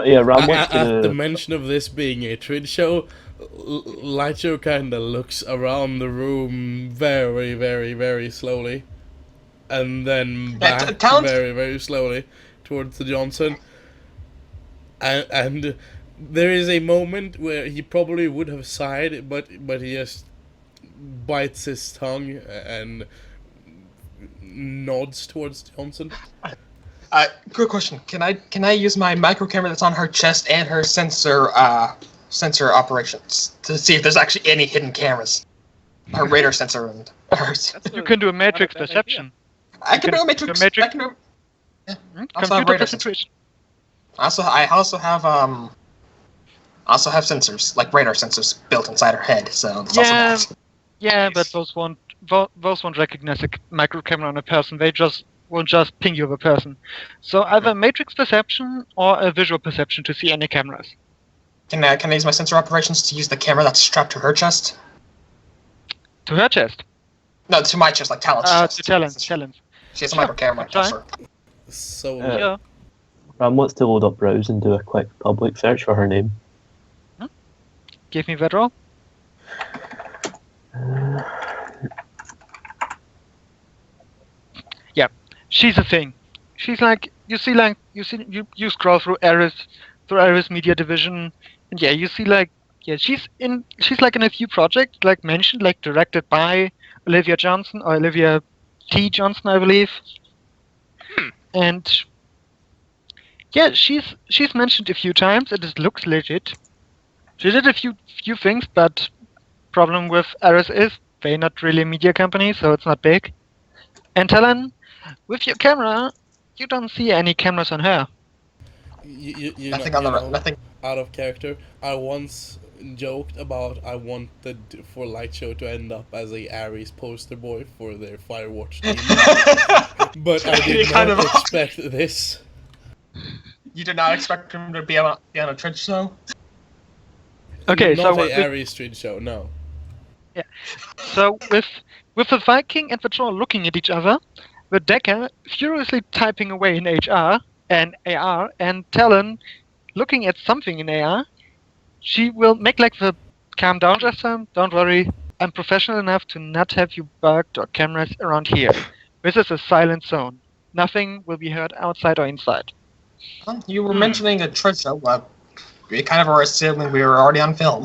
Yeah, Ram wants At the to. mention of this being a Twitch show, Lightshow kinda looks around the room very, very, very slowly. And then back very, very slowly towards the Johnson. And there is a moment where he probably would have sighed, but he just bites his tongue and nods towards Johnson. Good question. Can I use my micro camera that's on her chest and her sensor operations to see if there's actually any hidden cameras? Her radar sensor and hers. You can do a matrix perception. I can do a matrix. I can do. Yeah. Also have radar sensors. I also have sensors, like radar sensors, built inside her head. So it's also that. Yeah, but those won't recognize a micro camera on a person. They won't just ping you of a person. So either matrix perception or a visual perception to see any cameras. Can I use my sensor operations to use the camera that's strapped to her chest? To her chest? No, to my chest, like Talon's chest. To Talon's. She has a micro camera. So yeah. Ram wants to load up Browse and do a quick public search for her name. Give me that roll. Yeah, she's a thing. She's like you scroll through Aris Media Division, and yeah, you see she's like in a few projects like mentioned, like directed by Olivia Johnson or Olivia T. Johnson, I believe. And yeah, she's mentioned a few times, and it looks legit. She did a few things, but problem with Aris is they're not really a media company, so it's not big. And Talon, with your camera, you don't see any cameras on her. Nothing on the nothing. Out of character. I once joked about I wanted for Lightshow to end up as a Ares poster boy for their Firewatch team, but I did not expect this. You did not expect him to be on a Twitch show? Okay, not so a Ares Twitch show, no. Yeah. So with the Viking and the troll looking at each other, the Decker furiously typing away in HR and AR, and Talon looking at something in AR, she will make like the calm down gesture. Don't worry, I'm professional enough to not have you bugged or cameras around here. This is a silent zone. Nothing will be heard outside or inside. You were mentioning a Twitch show. We kind of were assuming we were already on film.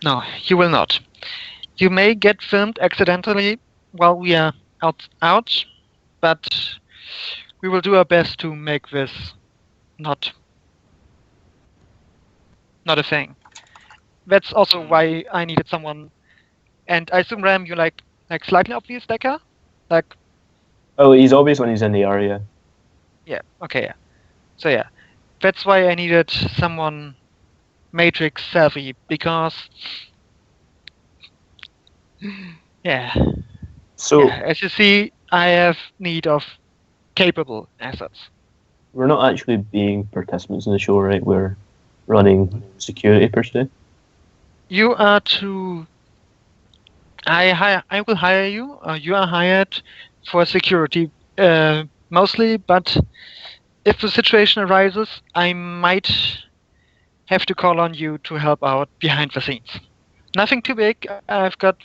No, you will not. You may get filmed accidentally while we are out, but we will do our best to make this not a thing. That's also why I needed someone. And I assume, Ram, you like slightly obvious Decker? Like. Oh, he's obvious when he's in the area. Yeah. Okay. Yeah. So yeah, that's why I needed someone Matrix savvy, because yeah. So yeah, as you see, I have need of capable assets. We're not actually being participants in the show, right? We're running security per se. You are to I will hire you. You are hired for security mostly, but if the situation arises, I might have to call on you to help out behind the scenes. Nothing too big. I've got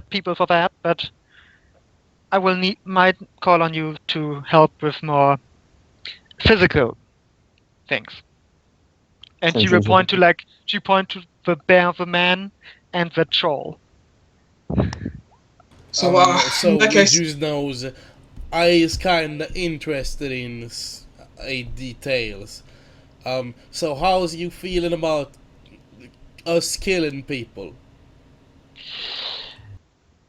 people for that, but I might call on you to help with more physical things. And Sounds she will reasonable. point to the bear, the man, and the troll. So, in So that with case, Juice knows, I is kinda interested in details. So how's you feeling about us killing people?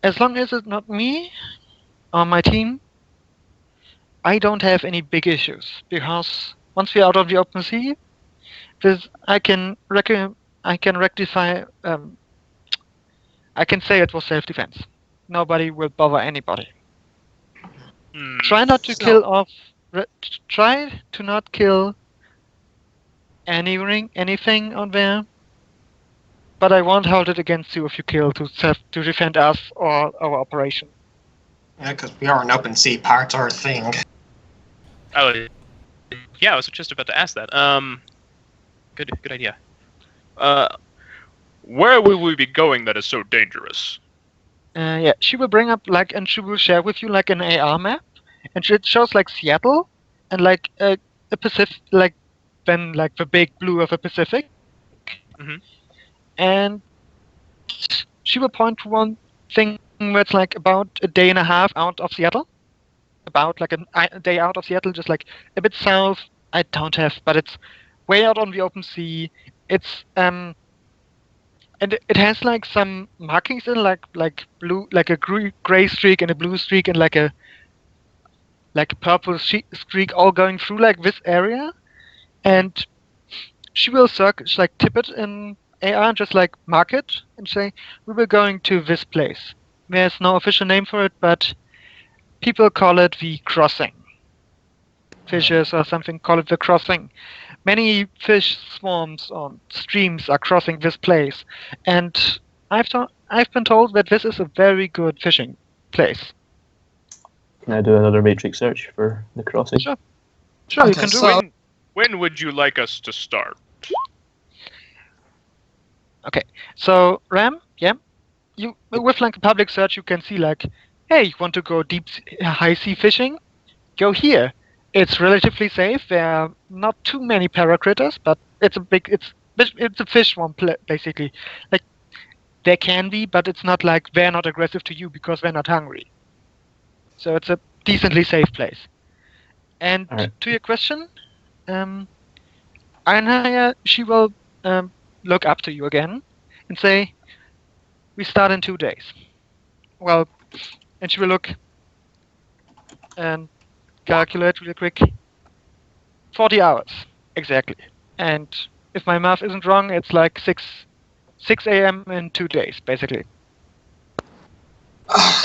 As long as it's not me or my team, I don't have any big issues because once we're out of the open sea, this I can rectify. I can say it was self-defense. Nobody will bother anybody. Hmm. Try not to so kill off. Try to not kill anything on there. But I won't hold it against you if you kill to defend us or our operation. yeah, because we are an open sea, pirates are a thing. Oh, yeah. I was just about to ask that. Good idea. Where will we be going that is so dangerous? Yeah, she will bring up and she will share with you like an AR map, and it shows like Seattle and like the Pacific, then like the big blue of the Pacific, Mhm. and she will point to one thing where it's like about a day and a half out of Seattle, about like a day out of Seattle, just like a bit south. I don't have, but it's way out on the open sea. It's and it has like some markings in like blue, like a gray streak and a blue streak and like a purple streak all going through like this area. And she will like tip it in AR and just like mark it and say we were going to this place. There's no official name for it, but people call it the crossing. Fishers or something call it the crossing. Many fish swarms or streams are crossing this place, and I've been told that this is a very good fishing place. Can I do another matrix search for the crossing? Sure, sure, you Okay, can do so- it. When would you like us to start? Okay, so Ram, yeah, you with like a public search, you can see like, hey, you want to go high sea fishing? Go here. It's relatively safe. There are not too many paracritters, but it's a fish one basically. Like there can be, but it's not like they're not aggressive to you because they're not hungry. So it's a decently safe place. And Alright. to your question, Einhaya, she will look up to you again and say, we start in 2 days. Well, and she will look and calculate really quick. 40 hours, exactly. And if my math isn't wrong, it's like 6 a.m. in 2 days, basically.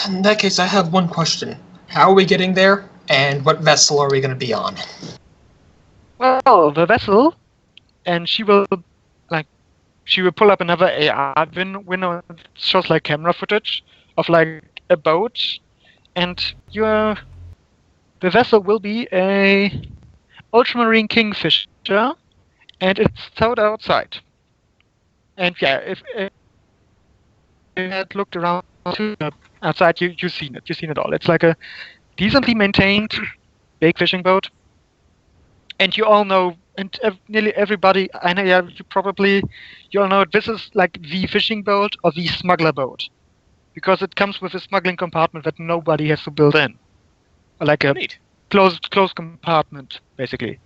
In that case, I have one question. How are we getting there, and what vessel are we going to be on? Well, the vessel, and she will pull up another AR window that shows like camera footage of like a boat, and the vessel will be a ultramarine kingfisher, and it's towed outside. And yeah, if you had looked around outside, you've seen it. You've seen it all. It's like a decently maintained big fishing boat, and you all know, and nearly everybody, I know, yeah, you all know it. This is like the fishing boat or the smuggler boat, because it comes with a smuggling compartment that nobody has to build in, or like a Neat. closed compartment, basically.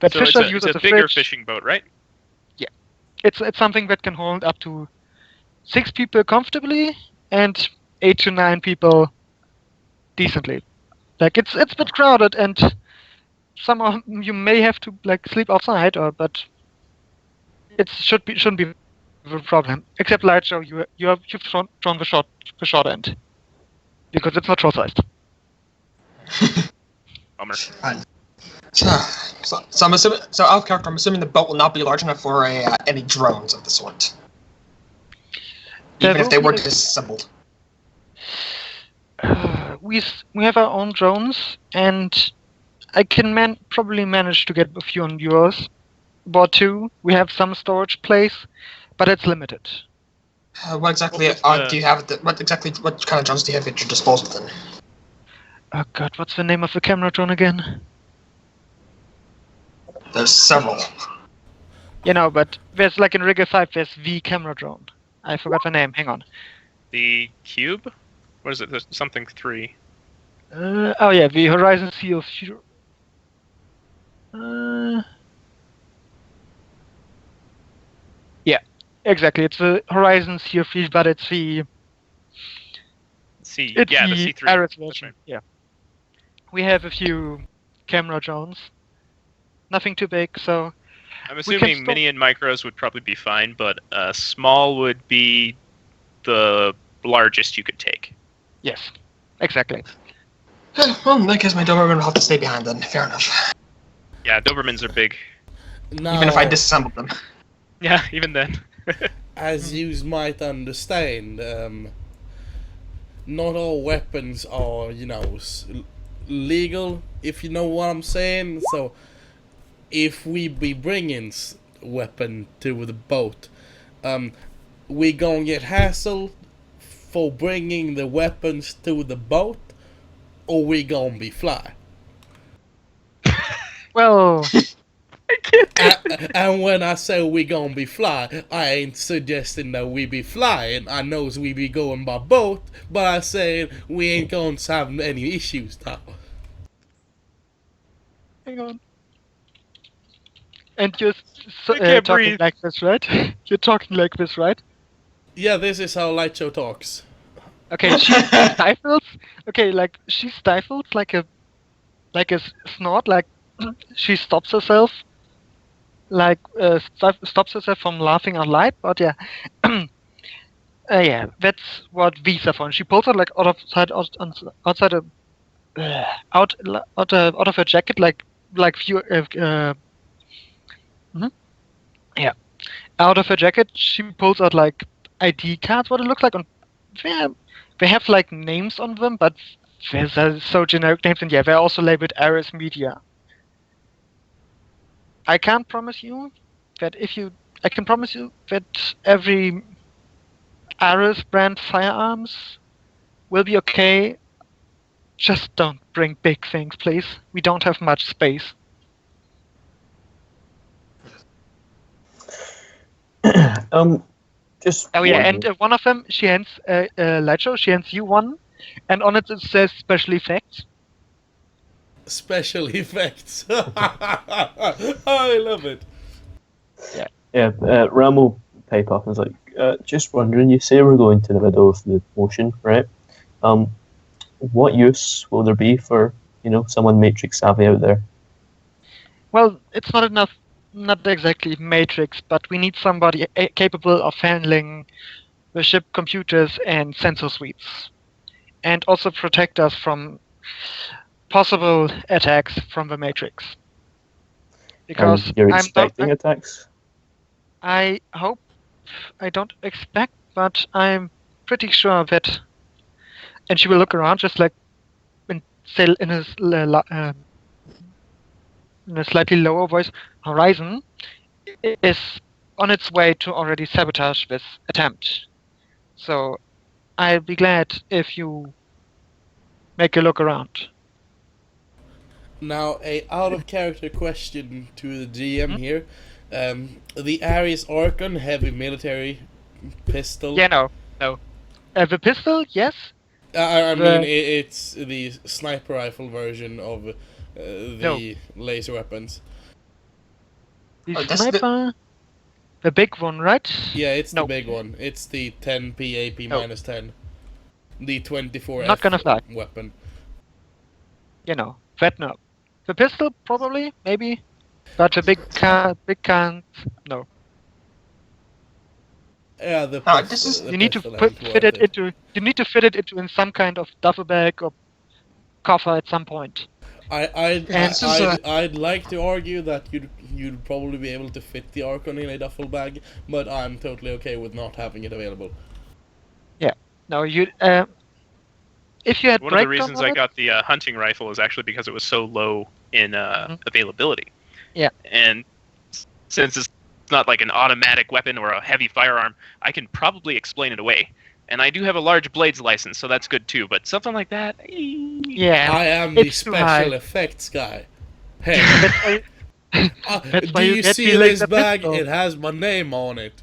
That So fishers use it's as a a bigger fridge. fishing boat, right? It's something that can hold up to 6 people comfortably and 8 to 9 people decently. Like it's a bit crowded, and some of you may have to like sleep outside, but it shouldn't be a problem. Except light show, you've drawn the short end because it's not short sized. Bummer. So I'm assuming. So out of character, I'm assuming the boat will not be large enough for any drones of the sort. Even if they were be- disassembled. we have our own drones, and I can probably manage to get a few on yours. Or two. We have some storage place, but it's limited. What exactly What was do you have? What kind of drones do you have at your disposal then? Oh god, what's the name of the camera drone again? There's several. But there's like in Rigger 5, there's the camera drone. I forgot the name. Hang on. The Cube? What is it? There's something 3. Oh yeah, the Horizon Seal. Yeah, exactly. It's the Horizon Seal 3, but it's the C. it's Yeah, the the C3. Ares That's version. right. Yeah, we have a few camera drones. Nothing too big, so I'm we can assuming stop- mini and micros would probably be fine, but small would be the largest you could take. yes, exactly. Well, in that case, my Doberman will have to stay behind then. Fair enough. Yeah, Dobermans are big. Now, Even if I disassembled them. Yeah, even then. as you might understand, not all weapons are, legal, if you know what I'm saying. So, if we be bringing weapon to the boat, we gonna get hassled for bringing the weapons to the boat, or we gonna be fly. Well, And when I say we gonna be fly, I ain't suggesting that we be flying. I knows we be going by boat, but I saying we ain't going to have any issues now. hang on. And you're I can't talking breathe. like this, right? You're talking like this, right? Yeah, this is how Light Show talks. Okay, she stifles. Okay, like she stifles like a snort, like she stops herself, like stops herself from laughing out loud. But yeah, yeah, that's what Visa for. She pulls out like outside of her jacket, like few yeah, out of her jacket she pulls out like ID cards. What it looks like on. Yeah, they have like names on them, but there's so generic names, and yeah, they're also labeled Ares Media. I can't promise you that I can promise you that every Ares brand firearms will be okay. Just don't bring big things, please. We don't have much space. Just Oh yeah, wondering- and one of them, she hands Licho, she hands you one, and on it says special effects. Special effects. I love it. yeah, Ram will pipe up and is like, just wondering, you say we're going to the middle of the ocean, right? What use will there be for, someone Matrix savvy out there? Well, it's not exactly Matrix, but we need somebody capable of handling the ship computers and sensor suites, and also protect us from possible attacks from the Matrix. Because You're I'm expecting attacks? I hope I don't expect, but I'm pretty sure that. And she will look around, just like in a slightly lower voice. Horizon is on its way to already sabotage this attempt. So I'll be glad if you make a look around. Now, a out of character question to the GM here. The Ares Archon heavy military pistol. Yeah, no. The pistol, yes. I The- mean, it's the sniper rifle version of the No. laser weapons. The Oh, that's the- sniper, the big one, right? Yeah, it's No. the big one. It's the 10 PAP No. minus 10. The 24 Not gonna fly. weapon. That no. The pistol, probably, maybe, but the big can, no. Yeah, the Ah, pistol, this is- the You need to pistol ain't fit it worth into. You need to fit it into in some kind of duffel bag or coffer at some point. I'd like to argue that you'd probably be able to fit the Archon in a duffel bag, but I'm totally okay with not having it available. No, you. If you had One of the breakdown reasons on I it, got the hunting rifle is actually because it was so low in availability. Yeah. And since it's not like an automatic weapon or a heavy firearm, I can probably explain it away. And I do have a large blades license, so that's good too. But something like that, yeah, I am the it's too high. special effects guy. Hey, That's why. That's why do you you get see the this laser bag? pistol. It has my name on it.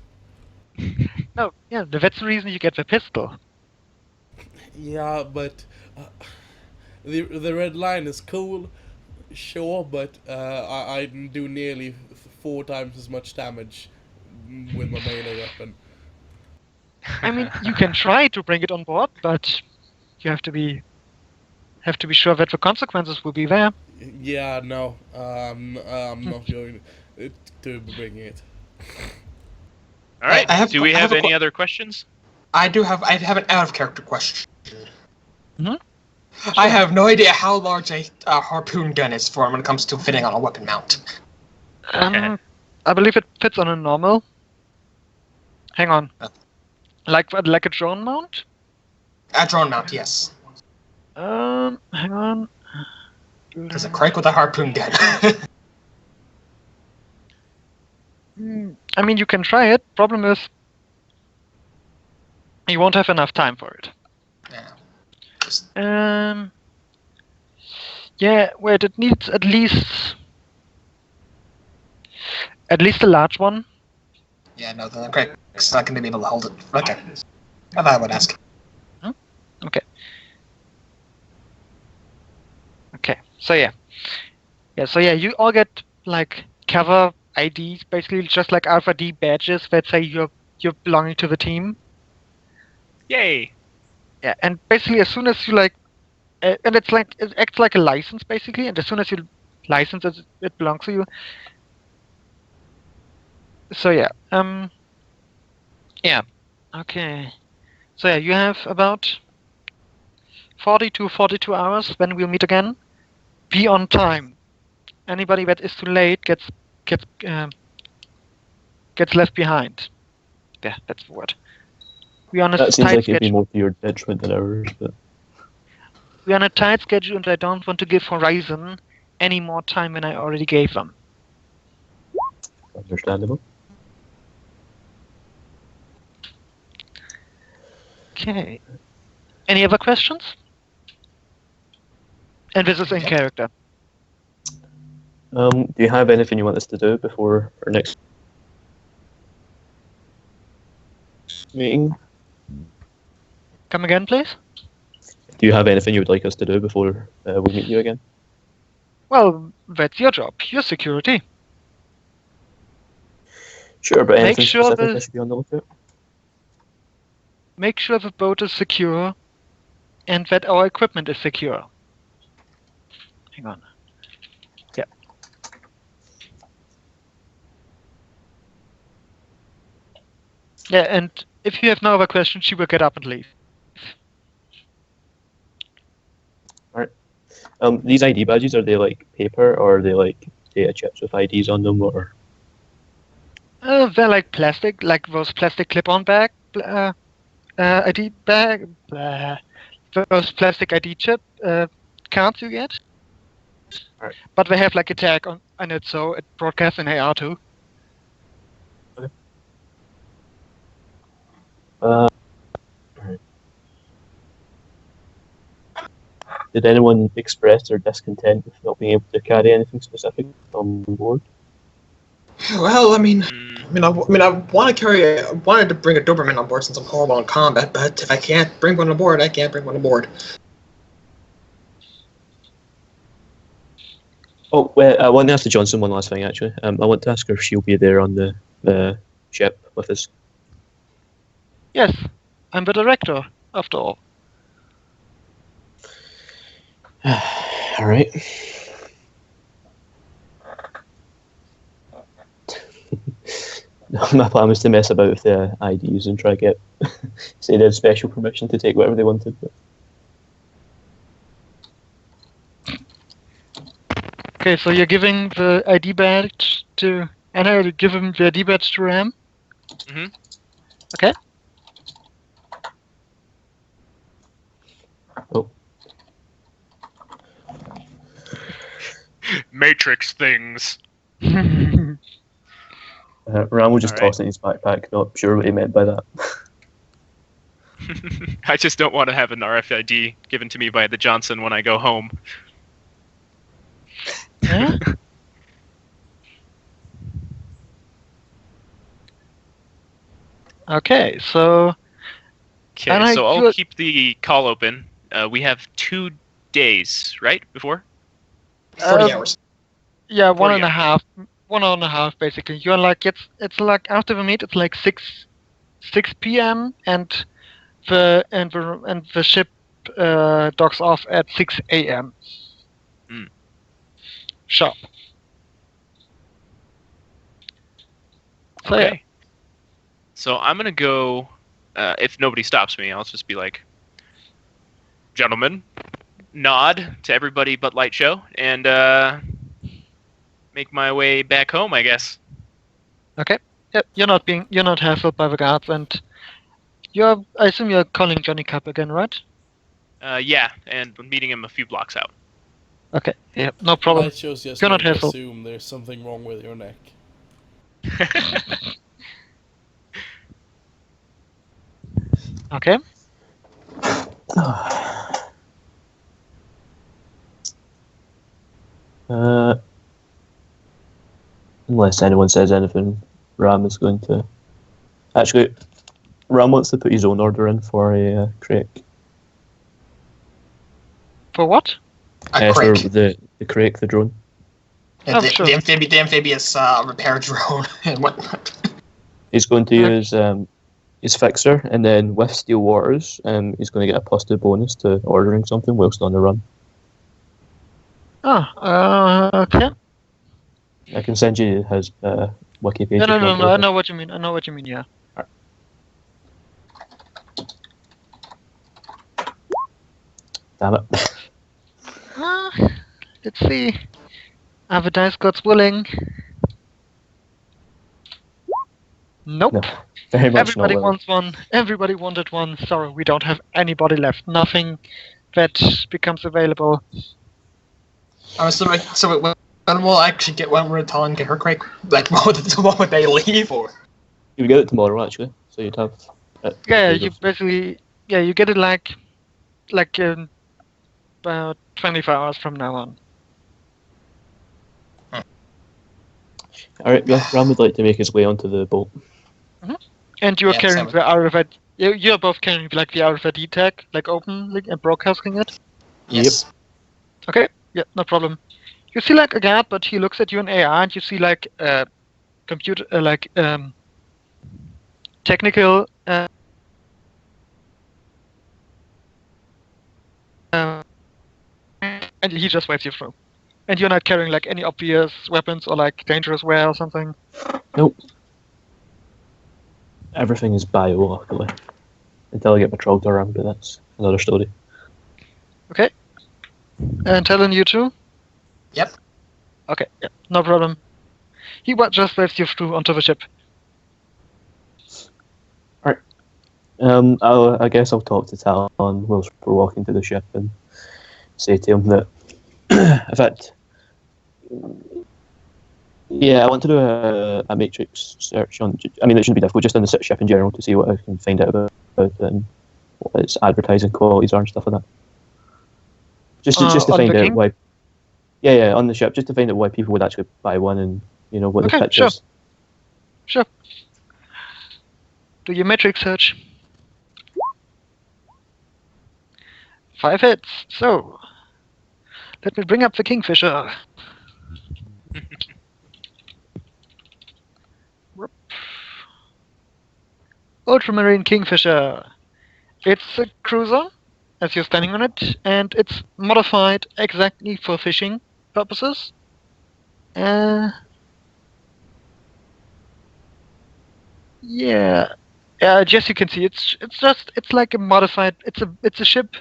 No, yeah, that's the reason you get the pistol. Yeah, but the red line is cool, sure, but I do nearly 4 times as much damage with my melee weapon. I mean, you can try to bring it on board, but you have to be sure that the consequences will be there. Yeah, no, I'm not going to bring it. all right. Do we I have have a any other questions? I have an out of character question. Mhm. I have no idea how large a harpoon gun is for when it comes to fitting on a weapon mount. I believe it fits on a normal. Hang on. Like a drone mount? A drone mount, yes. Hang on. Does it crank with a harpoon gun? I mean, you can try it. Problem is, you won't have enough time for it. Yeah. Yeah, wait, it needs at least a large one. Yeah, no, the crank's not going to be able to hold it. Okay. I thought I would ask. Okay. Okay, so yeah. So you all get, like, cover IDs, basically just like Alpha D badges that say you're belonging to the team. Yay! Yeah, and basically as soon as you, like, and it acts like a license, basically, and as soon as you license it, it belongs to you. So yeah, okay. So yeah, you have about 40 to 42 hours when we'll meet again. Be on time. Anybody that is too late gets left behind. Yeah, that's the word. We're on a That seems tight like it'd be schedule. more to your detriment than ours, but We're on a tight schedule, and I don't want to give Horizon any more time than I already gave them. understandable. Okay. Any other questions? And this is in character. Do you have anything you want us to do before our next meeting? Come again, please? Do you have anything you would like us to do before we meet you again? Well, that's your job. Your security. Sure, but Make anything sure specific I the- should be on the lookout? Make sure the boat is secure and that our equipment is secure. Hang on. Yeah. Yeah, and if you have no other questions, she will get up and leave. These ID badges, are they like paper or are they like data chips with IDs on them, or? They're like plastic, like those plastic clip-on bag, ID bag, those plastic ID chip cards you get. Right. But they have like a tag on it, so it broadcasts in AR too. Right. Did anyone express their discontent with not being able to carry anything specific on board? Well, I want to carry. I wanted to bring a Doberman on board since I'm horrible in combat, but if I can't bring one aboard, I can't bring one aboard. Oh, well, I want to ask the Johnson one last thing, actually. I want to ask her if she'll be there on the ship with us. Yes, I'm the director, after all. All right. My plan was to mess about with the IDs and try to get, say, they had special permission to take whatever they wanted. But Okay, so you're giving the ID badge to Anna. You give him the ID badge to Ram. Mhm. Okay. Matrix things. Ram will just Alright. toss it in his backpack, not sure what he meant by that. I just don't want to have an RFID given to me by the Johnson when I go home. Yeah? Okay, so Okay, And I so I'll feel- keep the call open. We have 2 days, right? Before? 40 Um, hours. yeah, 40 1.5 basically. You're like it's like after we meet, it's like 6 p.m. and the ship docks off at 6 a.m. Hmm. Sharp. So Okay. yeah. So I'm gonna go. If nobody stops me, I'll just be like, "Gentlemen," nod to everybody but Light Show, and make my way back home. I guess. Okay. Yep. You're not hassled by the guards, and I assume you're calling Johnny Cup again, right? Yeah, and meeting him a few blocks out. Okay. Yeah. No problem. Light show's just You're not going to hassled. assume there's something wrong with your neck. Okay. Unless anyone says anything, Ram is going to. Actually, Ram wants to put his own order in for a crake. For what? A For crate. the crake, the drone. Yeah, Oh, the, sure. the amphibious repair drone and whatnot. He's going to Okay. use his fixer, and then with Steel Waters, he's going to get a +2 bonus to ordering something whilst on the run. Okay. I can send you his wiki page. No, if no, you no, want to no. I look know what you mean. I know what you mean. Yeah. at- Damn it. Let's see. Are the dice gods willing? Nope. No, very much Everybody not. Willing. wants one. Everybody wanted one. Sorry, we don't have anybody left. Nothing that becomes available. So when we'll actually get when we're telling get her crate, like what would they leave or? You get it tomorrow, actually. So you'd have. Yeah, days you of- basically you get it like in about 24 hours from now on. All right, yeah. Ram would like to make his way onto the boat. And you're Yeah, carrying same. the RFID. You're both carrying like the RFID tag, like openly and broadcasting it. Yes. Okay, yeah, no problem. You see like a guard, but he looks at you in AR, and you see like computer, technical. And he just waves you through. And you're not carrying like any obvious weapons or like dangerous wear or something. Nope. Everything is bio, luckily. Until I get patrolled around, but that's another story. Okay. And Helen, you too? Yep. Okay, yeah, no problem. He just waves you through onto the ship. I guess I'll talk to Talon whilst we're walking to the ship and say to him that, in fact, yeah, I want to do a matrix search on. I mean, it shouldn't be difficult, just on the ship in general, to see what I can find out about it and what its advertising qualities are and stuff like that. Just to On find the out King? why. Yeah, on the ship, just to find out why people would actually buy one and what Okay, the pitch sure. is. Sure. Do your matrix search. 5 hits. So, let me bring up the Kingfisher. Ultramarine Kingfisher. It's a cruiser, as you're standing on it, and it's modified exactly for fishing purposes. Yeah. As you can see, it's like a modified. It's a ship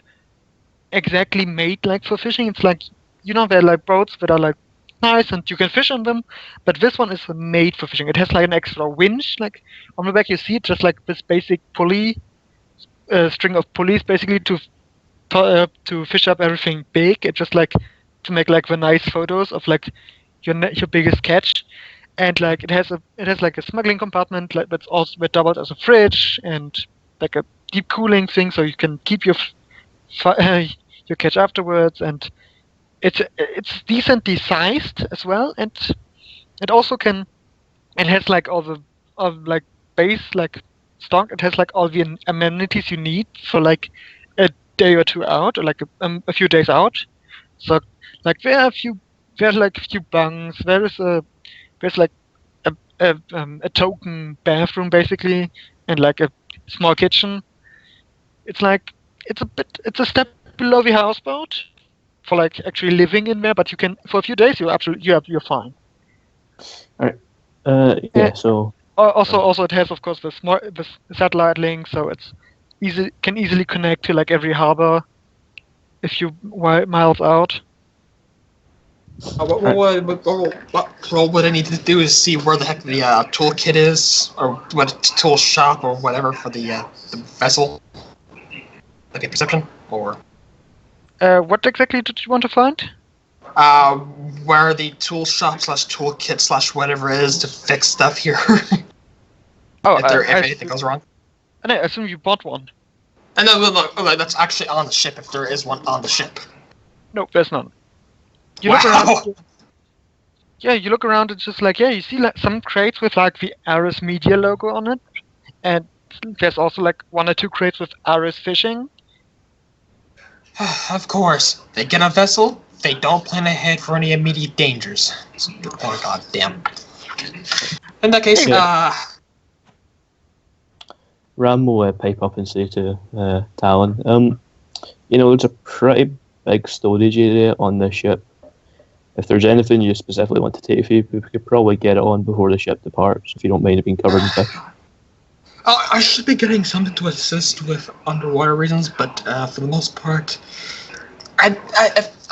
exactly made like for fishing. It's like there are like boats that are like nice and you can fish on them, but this one is made for fishing. It has like an extra winch, like on the back you see it, just like this basic pulley, string of pulleys basically to fish up everything big. It just like to make like the nice photos of like your biggest catch, and like it has like a smuggling compartment like that's also that doubles as a fridge and like a deep cooling thing, so you can keep your your catch afterwards, and it's decently sized as well, and it also can. It has like all the like base like stock. It has like all the amenities you need for like a day or two out, or like a few days out. So like there's like a few bunks. There's like a token bathroom basically, and like a small kitchen. It's like it's a step below the houseboat for like actually living in there, but you can for a few days you're fine. Yeah, so Also, it has of course the satellite link, so it's can easily connect to like every harbor if you miles out. What would I need to do is see where the heck the toolkit is, or what tool shop, or whatever for the vessel. Like a perception, or What exactly did you want to find? where the tool shop / toolkit / whatever it is to fix stuff here. Oh, if anything goes wrong. I assume you bought one. And no, that's actually on the ship. If there is one on the ship. No, there's none. You Wow. look around. Yeah, you look around. It's just like you see like some crates with like the Aris Media logo on it, and there's also like one or two crates with Aris Fishing. Of course, they get a vessel. They don't plan ahead for any immediate dangers. Oh god damn. In that case, Ram will pipe up and say to Talon, there's a pretty big storage area on the ship. If there's anything you specifically want to take with you, we could probably get it on before the ship departs, if you don't mind it being covered in fish. I should be getting something to assist with underwater reasons, but for the most part, I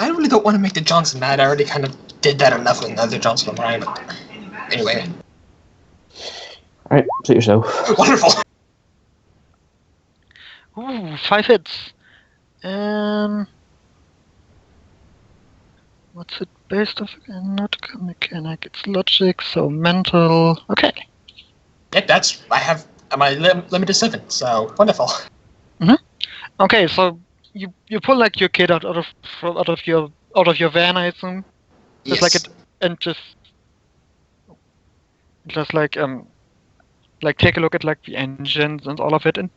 really don't want to make the Johnson mad. I already kind of did that enough with another Johnson and Ryan. But anyway. Alright, suit yourself. Wonderful. Ooh, 5 hits. What's it based off again? Not mechanic, it's logic, so mental. Okay. Yep, I have my limited 7, so wonderful. Okay, so you pull like your kid out of your van, I assume. Just Yes. like it, and just like take a look at like the engines and all of it, and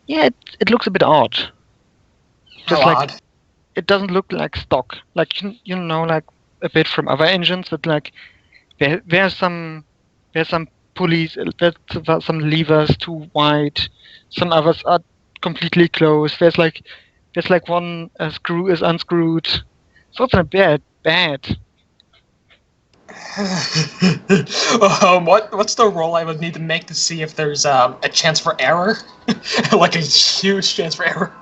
yeah, it looks a bit odd. Just How like odd. it doesn't look like stock. Like you know, like a bit from other engines, but like there's some pulleys, there's some levers too wide. Some others are completely closed. There's like one screw is unscrewed. So it's a bit bad. What's the roll I would need to make to see if there's a chance for error? Like a huge chance for error?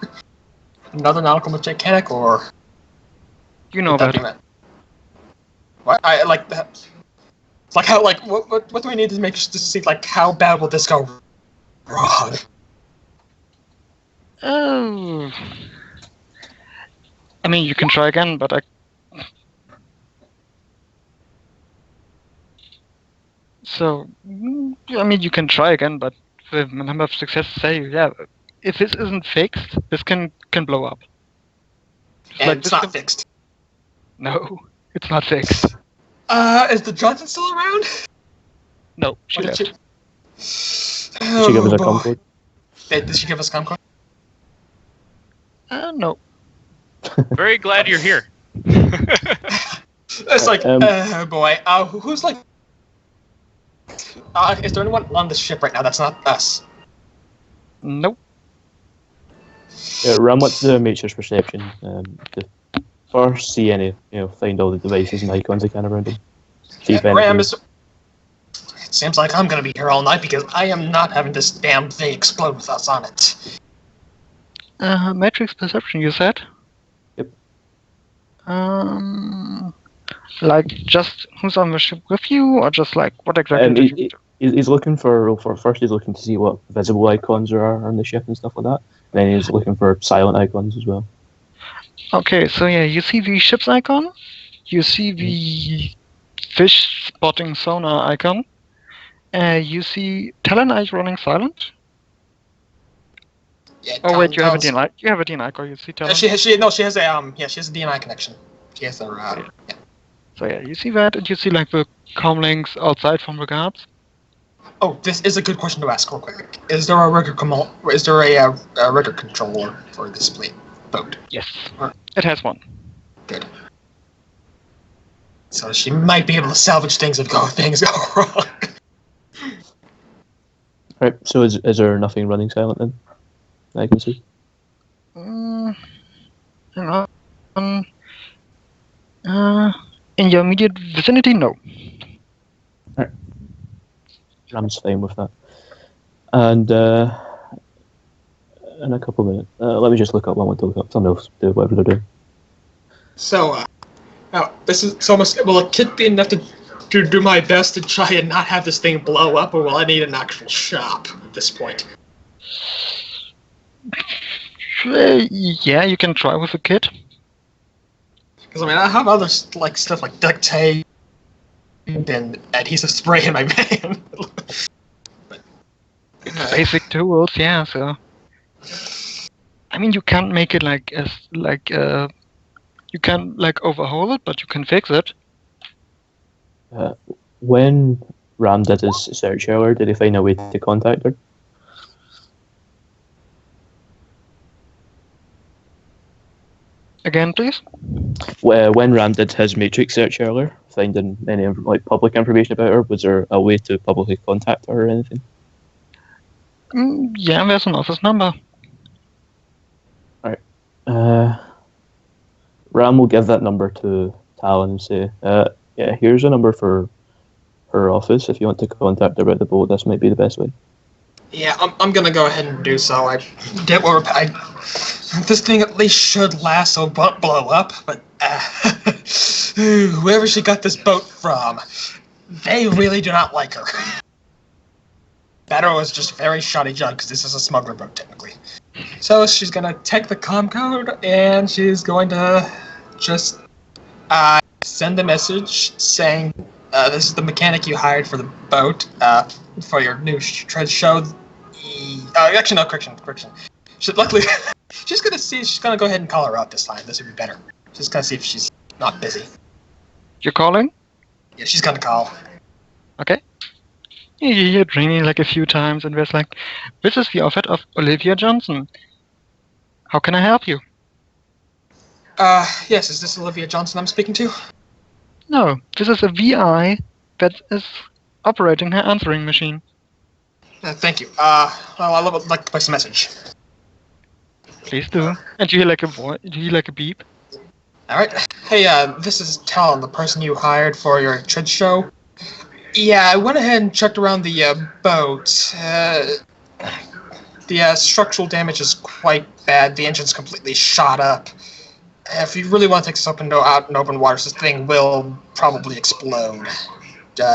Another nautical mechanic, or You know would that about be it. meant? What I like that. It's like how what do we need to make to see like how bad will this go wrong? Oh. I mean, you can try again, but So, I mean, you can try again, but the number of successes say, yeah, if this isn't fixed, this can blow up. Just And like it's this not can- fixed. No, it's not fixed. Is the Johnson still around? No, she Or did left. she- Did she give us a boy. com code? Did she give us a com code? No. Very glad you're here. It's like, oh boy. Who's like? Is there anyone on the ship right now that's not us? Nope. Ram, what's the Matrix perception? To first see any, find all the devices and icons I can around them. See if Ram anything. is. It seems like I'm gonna be here all night because I am not having this damn thing explode with us on it. Matrix perception, you said? Yep. Like just who's on the ship with you, or just like what exactly did you? He's looking for first. He's looking to see what visible icons there are on the ship and stuff like that. And then he's looking for silent icons as well. Okay, so yeah, you see the ship's icon, you see the fish spotting sonar icon, you see Talonite running silent. Yeah, Oh wait, you have a Talon's- DNI. You have a DNI icon. You see Talon. she has a DNI connection. She has her yeah. So yeah, you see that, and you see like the comlinks outside from the guards. Oh, this is a good question to ask real quick. Is there a rigger a rigger controller for this boat? Yes, it has one. Good. So she might be able to salvage things if things go wrong. Right. So is there nothing running silent then? I can see. Hang on. In your immediate vicinity, no. Ram's fine with that. And in a couple of minutes, let me just look up what I want to look up. Someone else do whatever they're doing. So, now this is almost. Will a kit be enough to do my best to try and not have this thing blow up, or will I need an actual shop at this point? Yeah, you can try with a kit. Because I mean, I have other stuff like duct tape and adhesive spray in my van. But, Basic tools, yeah. So, I mean, you can't make it you can't overhaul it, but you can fix it. When Ram did his search earlier, did he find a way to contact her? Again, please. When Ram did his matrix search earlier, finding any public information about her, was there a way to publicly contact her or anything? Yeah, there's an office number. Ram will give that number to Talon and say, yeah, here's a number for her office. If you want to contact her about the boat, this might be the best way. yeah, I'm gonna go ahead and do so. I did what this thing at least should last, so it won't blow up. But whoever she got this boat from, they really do not like her. That was just a very shoddy job because this is a smuggler boat technically. So she's gonna take the comm code and she's going to just send a message saying, "This is the mechanic you hired for the boat for your new show." Actually, no, correction. Luckily, she's gonna go ahead and call her out this time. This would be better. Just gonna see if she's not busy. You're calling? Yeah, she's gonna call. Okay. You hear it ringing like a few times, and there's like, "This is the office of Olivia Johnson. How can I help you?" Yes, is this Olivia Johnson I'm speaking to? No, this is a VI that is operating her answering machine. Thank you. Well, I would like to place a message. Please do. And you hear like a beep. Alright. Hey, this is Talon, the person you hired for your trade show. Yeah, I went ahead and checked around the boat. The structural damage is quite bad. The engine's completely shot up. If you really want to take this out in open waters, this thing will probably explode.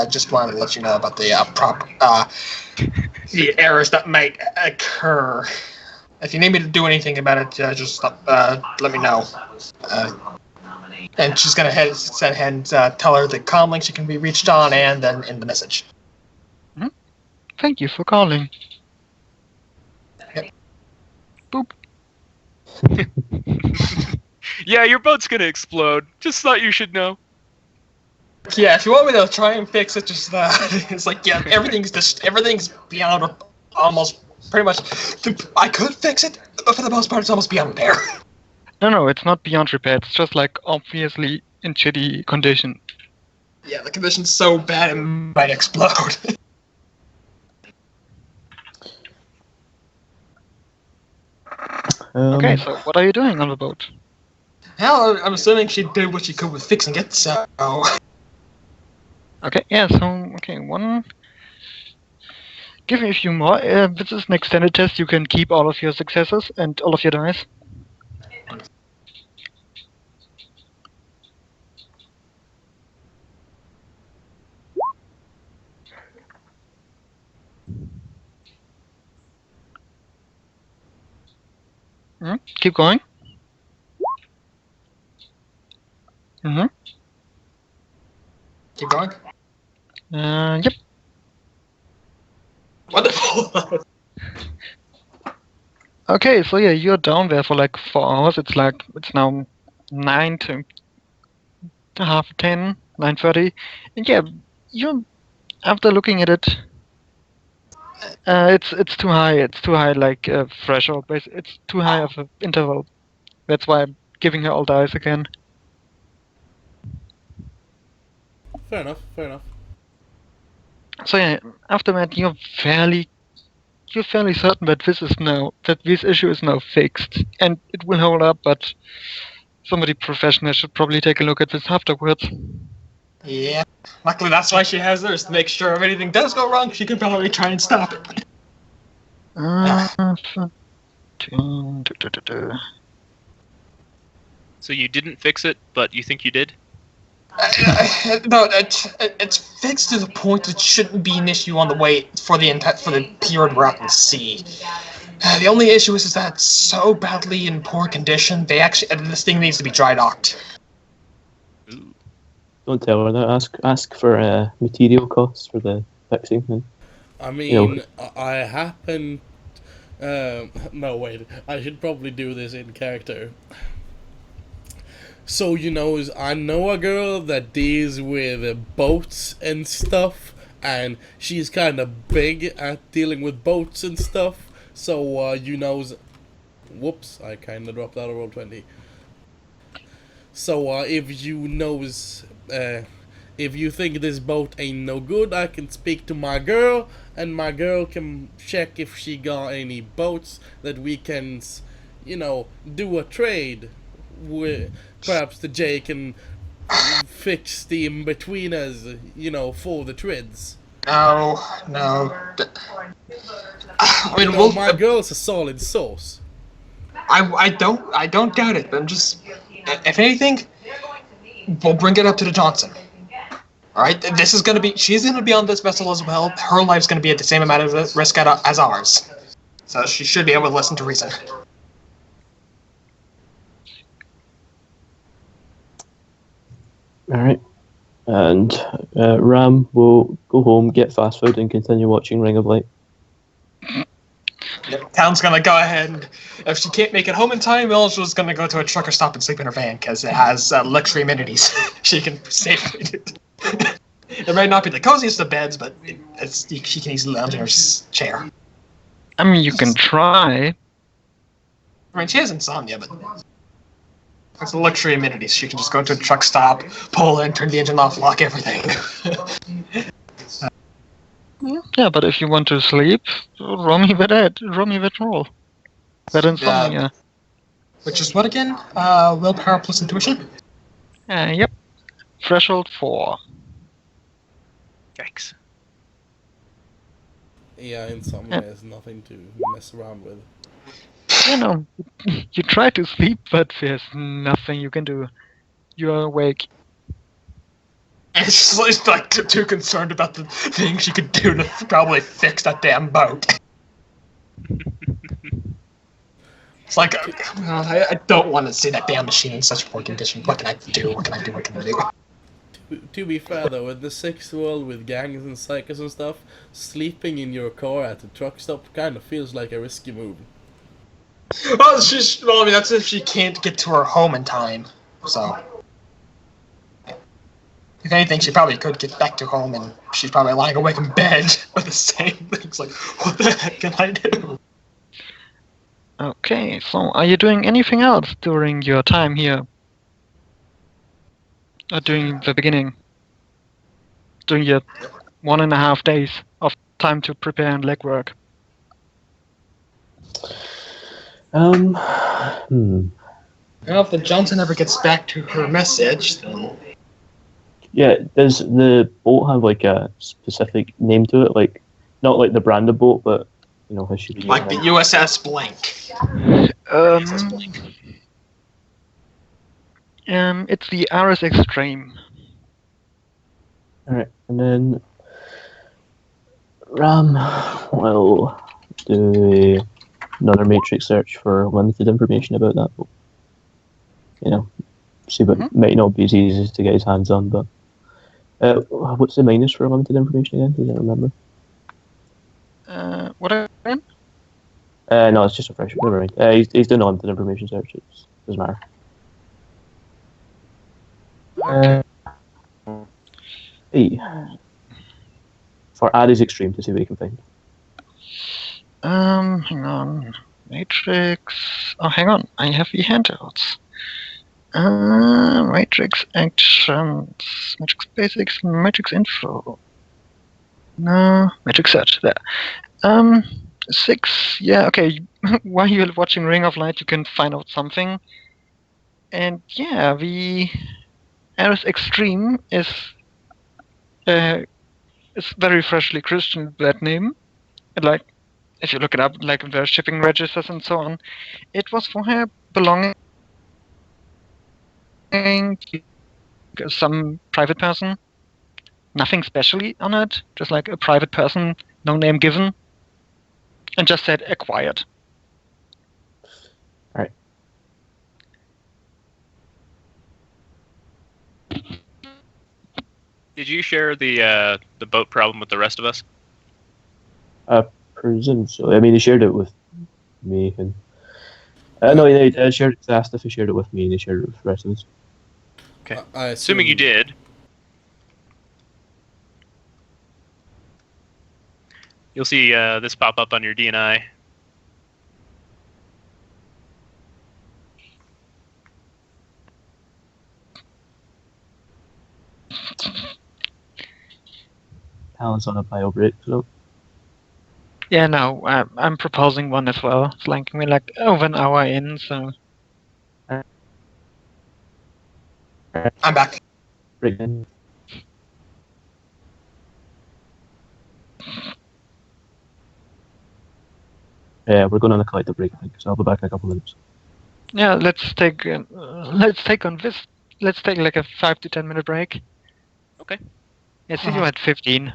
Just wanted to let you know about the the errors that might occur. If you need me to do anything about it, just let me know. And she's gonna tell her the comm link she can be reached on, and then in the message. Thank you for calling. Yep. Boop. Yeah, your boat's gonna explode. Just thought you should know. Yeah, if you want me to try and fix it, just it's like everything's beyond almost pretty much. I could fix it, but for the most part, it's almost beyond repair. No, it's not beyond repair. It's just like obviously in shitty condition. Yeah, the condition's so bad it might explode. Okay, so what are you doing on the boat? Hell, I'm assuming she did what she could with fixing it, so. Okay, yeah, so, one. Give me a few more. This is an extended test. You can keep all of your successes and all of your dice. Keep going. Mm-hmm. Keep going. Yep. Wonderful. Okay, so yeah, you're down there for like 4 hours. It's now 9 to half 10, 9:30, and yeah, you after looking at it, it's too high. It's too high, like threshold. It's too high of an interval. That's why I'm giving her all dice again. Fair enough. Fair enough. So yeah, after that, you're fairly certain that this issue is now fixed, and it will hold up. But somebody professional should probably take a look at this afterwards. Yeah. Luckily, that's why she has hers, to make sure if anything does go wrong, she can probably try and stop it. So you didn't fix it, but you think you did? No, it's fixed to the point that it shouldn't be an issue on the way for the period we're out in sea. The only issue is that it's so badly in poor condition. This thing needs to be dry docked. Ooh. Don't tell her that. Ask for material costs for the fixing. And, I mean, I happen. No, wait. I should probably do this in character. So, I know a girl that deals with boats and stuff, and she's kind of big at dealing with boats and stuff. So, whoops, I kind of dropped out of Roll20. So, if you think this boat ain't no good, I can speak to my girl, and my girl can check if she got any boats that we can, do a trade with. Perhaps the J can fix the in between us, for the trids. No. I mean, My girl's a solid source. I don't doubt it, but I'm just, if anything, we'll bring it up to the Johnson. All right, she's gonna be on this vessel as well. Her life's gonna be at the same amount of risk as ours, so she should be able to listen to reason. all right. And Ram will go home, get fast food, and continue watching Ring of Light. Yep. Town's gonna go ahead, and if she can't make it home in time, Ilja's gonna go to a trucker stop and sleep in her van because it has luxury amenities she can safely do. It might not be the coziest of beds, but she can easily lounge in her chair. I mean, you can try. I mean, she has insomnia, but it's the luxury amenities. She can just go to a truck stop, pull in, turn the engine off, lock everything. Yeah, but if you want to sleep, roll me that roll. That insomnia. Which is what again? Willpower plus intuition? Yep. Threshold 4. Yikes. Yeah, insomnia is nothing to mess around with. You try to sleep, but there's nothing you can do. You're awake. It's like too concerned about the things she could do to probably fix that damn boat. It's like, I don't want to see that damn machine in such poor condition. What can I do? To be fair though, in the 6th world with gangs and psychos and stuff, sleeping in your car at a truck stop kind of feels like a risky move. Well, I mean, that's if she can't get to her home in time. So, if anything, she probably could get back to home, and she's probably lying awake in bed with the same things. Like, what the heck can I do? Okay, so are you doing anything else during your time here? Or during the beginning? During your 1.5 days of time to prepare and legwork? Well, if the Johnson ever gets back to her message, then... Yeah, does the boat have like a specific name to it? Like, not like the branded boat, but how she be like the USS Blank. USS Blank. It's the RS Extreme. Alright, and then Ram will do another matrix search for limited information about that boat. See, but might not be as easy to get his hands on. But what's the minus for limited information again? Does I remember? What again? No, it's just a fresh. Never mind. He's doing limited information search. It doesn't matter. Hey. For Addy's Extreme to see what you can find. Hang on. Matrix. Oh, hang on. I have the handouts. Matrix actions. Matrix basics. Matrix info. No. Matrix search. There. 6. Yeah, okay. While you're watching Ring of Light, you can find out something. And yeah, the Ares Extreme is very freshly Christian, that name. And like, if you look it up, like the shipping registers and so on, it was for her belonging to some private person. Nothing specially on it, just like a private person, no name given, and just said acquired. All right. Did you share the boat problem with the rest of us? Presume so. I mean, he shared it with me, and no, he shared. Asked if he shared it with me, and he shared it with the rest of us. Okay. Assuming you did. You'll see this pop up on your DNI. Alan's on a bio break, so. Yeah, no, I'm proposing one as well. It's like we're like over an hour in, so. I'm back. Break in. Yeah, we're going on a collective break, I think, so I'll be back in a couple of minutes. Yeah, let's take like a 5 to 10 minute break. Okay. Yeah, see you at 15.